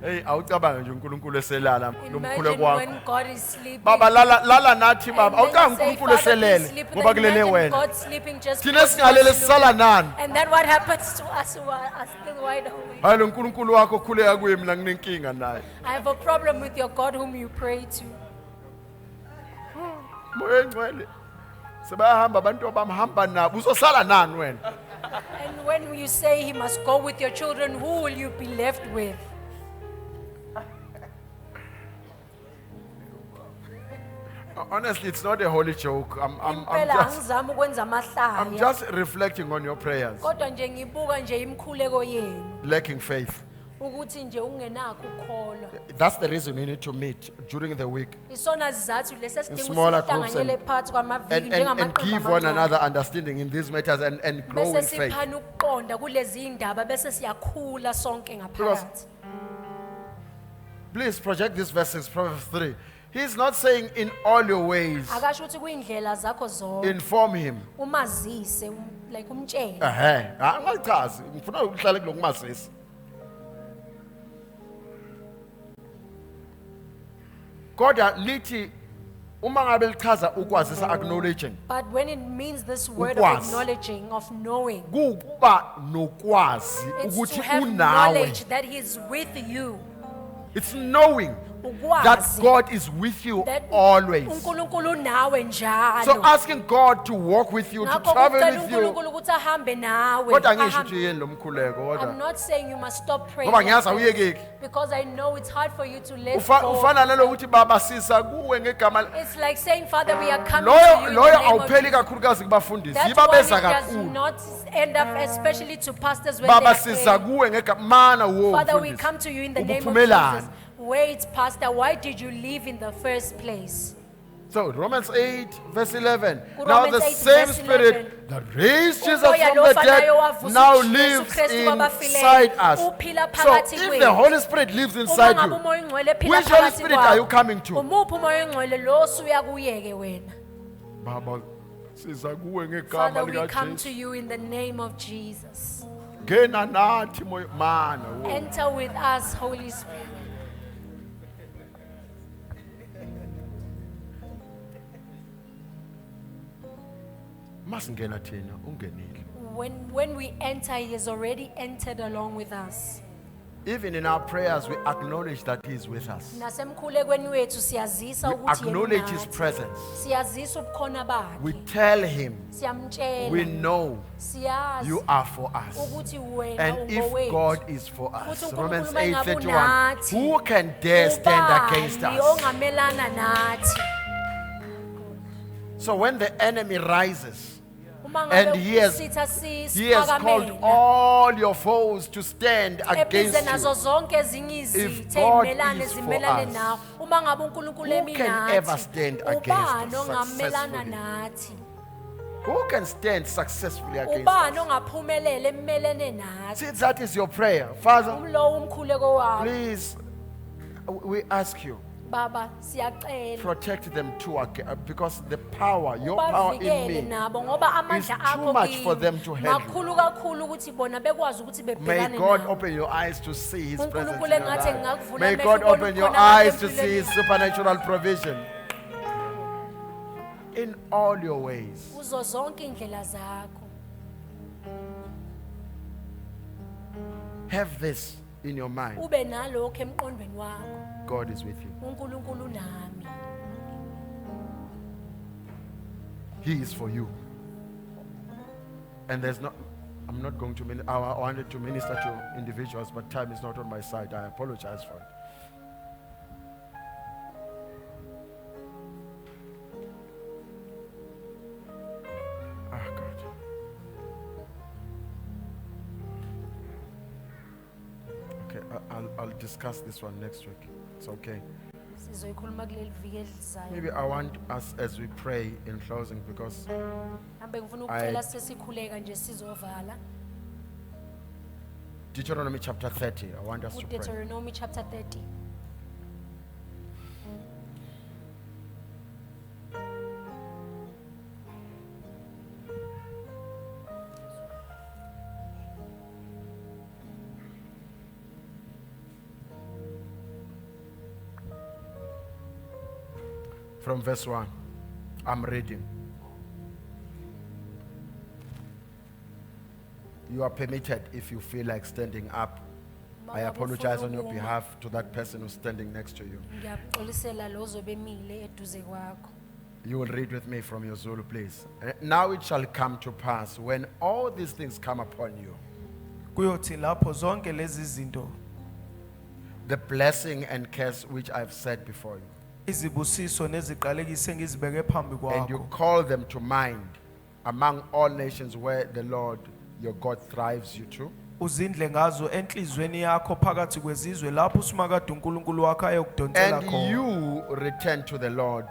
Hey, awucabange nje uNkulunkulu eselala nomkhuleko Imagine wakho. when God is sleeping. Baba lala nathi and baba. then Awucabange you say, uNkulunkulu "Father, please eselele sleep." ngoba Then kulele imagine wena. God sleeping just Thina because singalele God sisala sleeping. nani? And then what happens to us who are still wide awake? Hayi lo uNkulunkulu wakho khuleka kuye mina nginenkinga naye. I have a problem with your God whom you pray to. Moya engcwele. Sebayahamba abantu abamhamba nabo. Uzosala nani wena? And when you say he must go with your children, who will you be left with? Honestly, it's not a holy joke. Impela angizami ukwenza I'm amahlaya. just reflecting on your prayers. Kodwa nje ngibuka nje imkhuleko yenu Lacking faith. ukuthi nje ungenakho ukukholwa. That's the reason we need to meet during the week Isona sizathu lesesidinga smaller groups ukuhlanganyele phakathi kwamaviki and njengamaqembu give one amancane. another understanding in these matters and grow Bese in faith. siphana ukuqonda kulezi indaba bese siyakhula sonke ngaphakathi. Please project these verses, Proverbs 3. He's not saying in all your ways, Akasho ukuthi kuyindlela zakho zonke inform him. umazise like umtshele. Angachazi, ngifuna ukuhlala kulokumazisa. Kodwa lithi uma ngabe lichaza ukwazisa acknowledging, But when it means this word of Ukwazi. acknowledging, of knowing, kuba nokwazi it's ukuthi to have unawe. knowledge that He's with you. It's knowing that Ukwazi God is with you that always. uNkulunkulu nawe njalo. So asking God to walk with you, to Ngakho travel kucela with you. uNkulunkulu ukuthi ahambe nawe. Kodwa angisho ahambe- ukuthi yini lo mkhuleko I'm kodwa. not saying you must stop praying. Ngoba like ngiyazi that, awuyekeki. because I know it's hard for you to let Ufana go. nalokuthi baba sisa kuwe ngegama. It's like saying, Father, we are coming to Loyo you in loyo the name of awupheli Jesus. kakhulukazi kubafundisi. That Yiba one, besa it does kakhulu. not end up, especially to pastors when Baba they are sisa praying. kuwe ngegama mana wo. Father, we mfundisi. come to you in the name of Ubuphumelani. Jesus. Wait, Pastor, why did you leave in the first place? So Romans 8 verse 11. Ku Now Romans the 8 same verse spirit 11. that raised Jesus Umoya from lo the ofanayo dead owavusa now uJesu lives Kristu inside kwabafileyo, us. uphila So phakathi if kwethu. the Holy Spirit lives Uma inside ngabe you, umoya ongcwele ephila which Holy phakathi Spirit are you kwakho, coming to? umuphi umoya ongcwele lo osuya kuye-ke wena? Baba siza kuwe ngegama Father, we come likaJesu. to you in the name of Jesus. Ngena nathi moya mana wo. Enter with us, Holy Spirit. Masingena thina ungenile. When we enter, He has already entered along with us. Even in our prayers we acknowledge that he is with us. Nasemkhulekweni wethu siyazisa We ukuthi yena acknowledge his unathi. presence. Siyazisa ubukhona We bakhe. tell him we Siyamtshela. know Siyazi you are for us. ukuthi wena And if ungowethu. God is for us, Ukuthi Romans uNkulunkulu uma ngabe 8:31, unathi, who can dare stand against Ubani us? ongamelana nathi? So when the enemy rises, Uma And ngabe he has- usitha he has called siphakamela, all your foes to stand ebize against nazo you. zonke ezinye izitha God ey'melane is for zimelane us, nawe. Uma ngabe uNkulunkulu who can ever stand against ubani us ongamelana successfully? nathi? Who can stand successfully against Ubani us? ongaphumelele emelene nathi? See, that is your prayer. Father, Umlowo umkhuleko wakho. please, we ask you, Baba, siyacela. protect them too, because the power, your power in Bavikele me, nabo ngoba amandla is too akho much for kimi them to handle. makhulu kakhulu ukuthi bona bekwazi ukuthi may bebhekane God nawe. open your eyes to see his presence in uNkulunkulu your engathi life. ngingakuvula May amehlo God ubone open your ukukhona eyes kwakhe to see empilweni his supernatural provision in all your ways. kuzo zonke indlela zakho. Have this in your mind. Ube nalokho emqondweni wakho. God is with you. uNkulunkulu nami. He is for you. And there's not, I'm not going to, I wanted to minister to individuals, but time is not on my side. I apologize for it. Ah, God. Okay, I'll discuss this one next week. It's okay. Sizoyikhuluma kuleli viki elizayo. Maybe I want us as we pray in closing, because Hambe ngifuna ukucela sesikhuleka nje sizovala. Deuteronomy chapter 30, I want us to pray. Deuteronomy chapter 30. From verse 1, I'm reading. You are permitted if you feel like standing up. I apologize on your behalf to that person who's standing next to you. Ngiyaxolisela lo ozobe emile eduze kwakho. You will read with me from your Zulu, please. Now it shall come to pass when all these things come upon you, Kuyothi lapho zonke lezi zinto the blessing and curse which I've said before you, izibusiso neziqalekiso engizibeke phambi and you kwakho call them to mind among all nations where the Lord your God thrives you to. uzindle ngazo enhlizweni yakho phakathi kwezizwe lapho uSimakade uNkulunkulu wakho ayokudonsela And khona you return to the Lord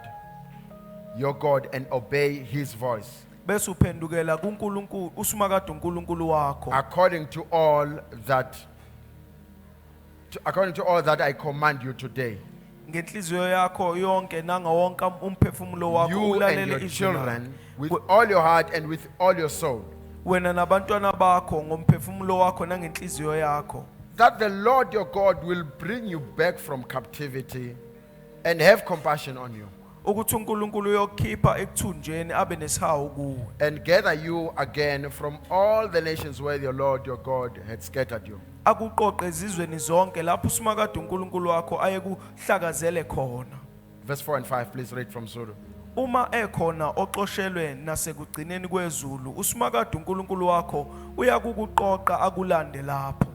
your God and obey his voice bese uphendukela kuNkulunkulu uSimakade uNkulunkulu wakho according to all that according to all that I command you today, ngenhliziyo yakho yonke nangawonke umphefumulo wakho you and ulalele your izwi children, with We- all your heart and with all your soul, wena nabantwana bakho ngomphefumulo wakho nangenhliziyo yakho, that the Lord your God will bring you back from captivity and have compassion on you, ukuthi uNkulunkulu uyokukhipha ekuthunjweni abe nesihawu kuwe, and gather you again from all the nations where your Lord your God had scattered you. akuqoqe ezizweni zonke lapho uSimakade uNkulunkulu wakho ayekuhlakazele khona. Verse 4 and 5, please read from Zulu. Uma ekhona oxoshelwe nasekugcineni kwezulu, uSimakade uNkulunkulu wakho uyakukuqoqa akulande lapho.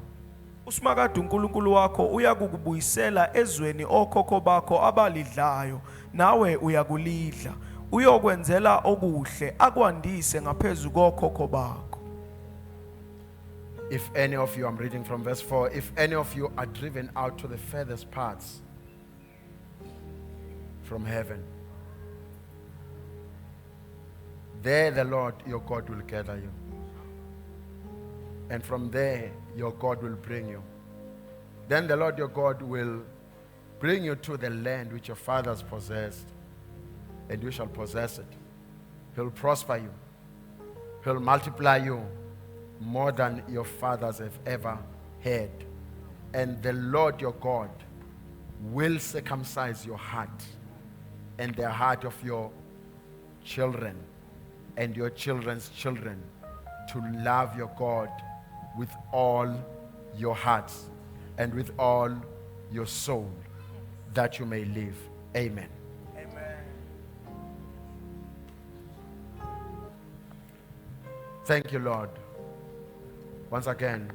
uSimakade uNkulunkulu wakho uyakukubuyisela ezweni okhokho bakho abalidlayo, nawe uyakulidla. Uyokwenzela okuhle akwandise ngaphezulu kokhokho bakho. If any of you, I'm reading from verse 4, if any of you are driven out to the furthest parts from heaven, there the Lord your God will gather you. And from there your God will bring you. Then the Lord your God will bring you to the land which your fathers possessed, and you shall possess it. He'll prosper you. He'll multiply you more than your fathers have ever had. And the Lord your God will circumcise your heart and the heart of your children and your children's children to love your God with all your hearts and with all your soul, that you may live. Amen. Thank you, Lord, once again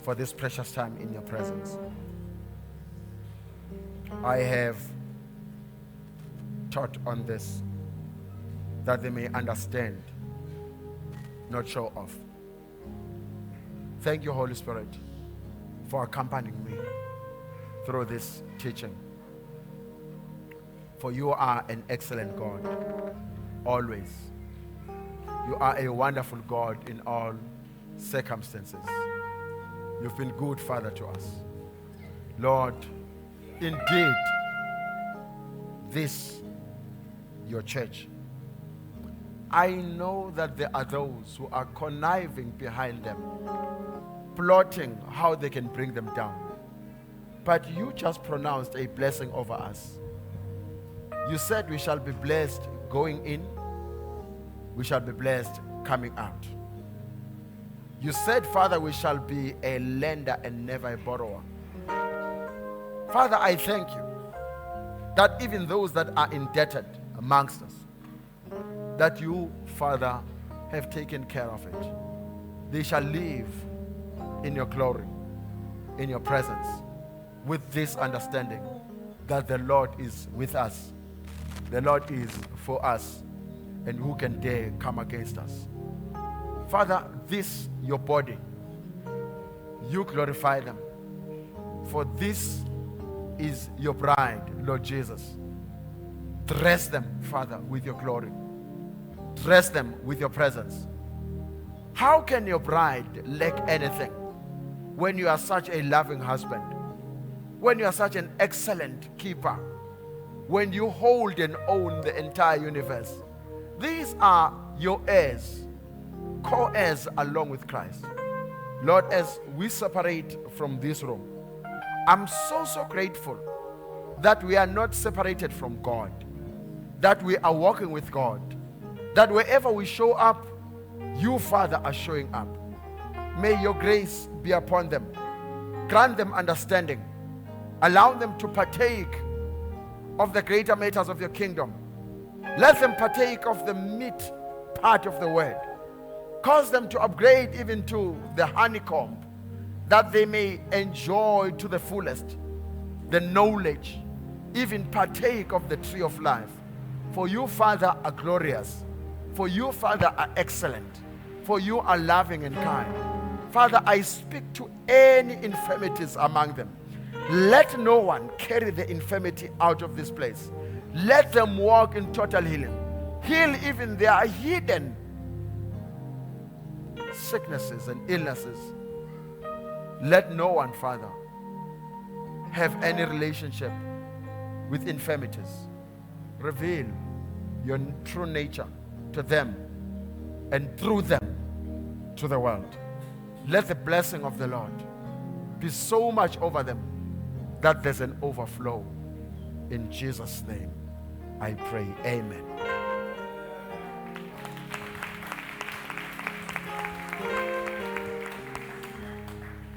for this precious time in your presence. I have taught on this that they may understand, not show off. Thank you, Holy Spirit, for accompanying me through this teaching. For you are an excellent God, always. You are a wonderful God in all circumstances. You've been good, Father, to us. Lord, indeed, this, your church, I know that there are those who are conniving behind them, plotting how they can bring them down. But you just pronounced a blessing over us. You said we shall be blessed going in, we shall be blessed coming out. You said, Father, we shall be a lender and never a borrower. Father, I thank you that even those that are indebted amongst us, that you, Father, have taken care of it. They shall live in your glory, in your presence, with this understanding that the Lord is with us. The Lord is for us, and who can dare come against us? Father, this, your body, you glorify them. For this is your bride, Lord Jesus. Dress them, Father, with your glory. Dress them with your presence. How can your bride lack anything when you are such a loving husband? When you are such an excellent keeper? When you hold and own the entire universe? These are your heirs, co-heirs along with Christ. Lord, as we separate from this room, I'm so grateful that we are not separated from God, that we are walking with God, that wherever we show up, you, Father, are showing up. May your grace be upon them. Grant them understanding. Allow them to partake of the greater matters of your kingdom. Let them partake of the meat part of the word. Cause them to upgrade even to the honeycomb, that they may enjoy to the fullest the knowledge, even partake of the tree of life. For you, Father, are glorious. For you, Father, are excellent. For you are loving and kind. Father, I speak to any infirmities among them. Let no one carry the infirmity out of this place. Let them walk in total healing. Heal even their hidden sicknesses and illnesses. Let no one, Father, have any relationship with infirmities. Reveal your true nature to them and through them to the world. Let the blessing of the Lord be so much over them that there's an overflow. In Jesus' name, I pray. Amen.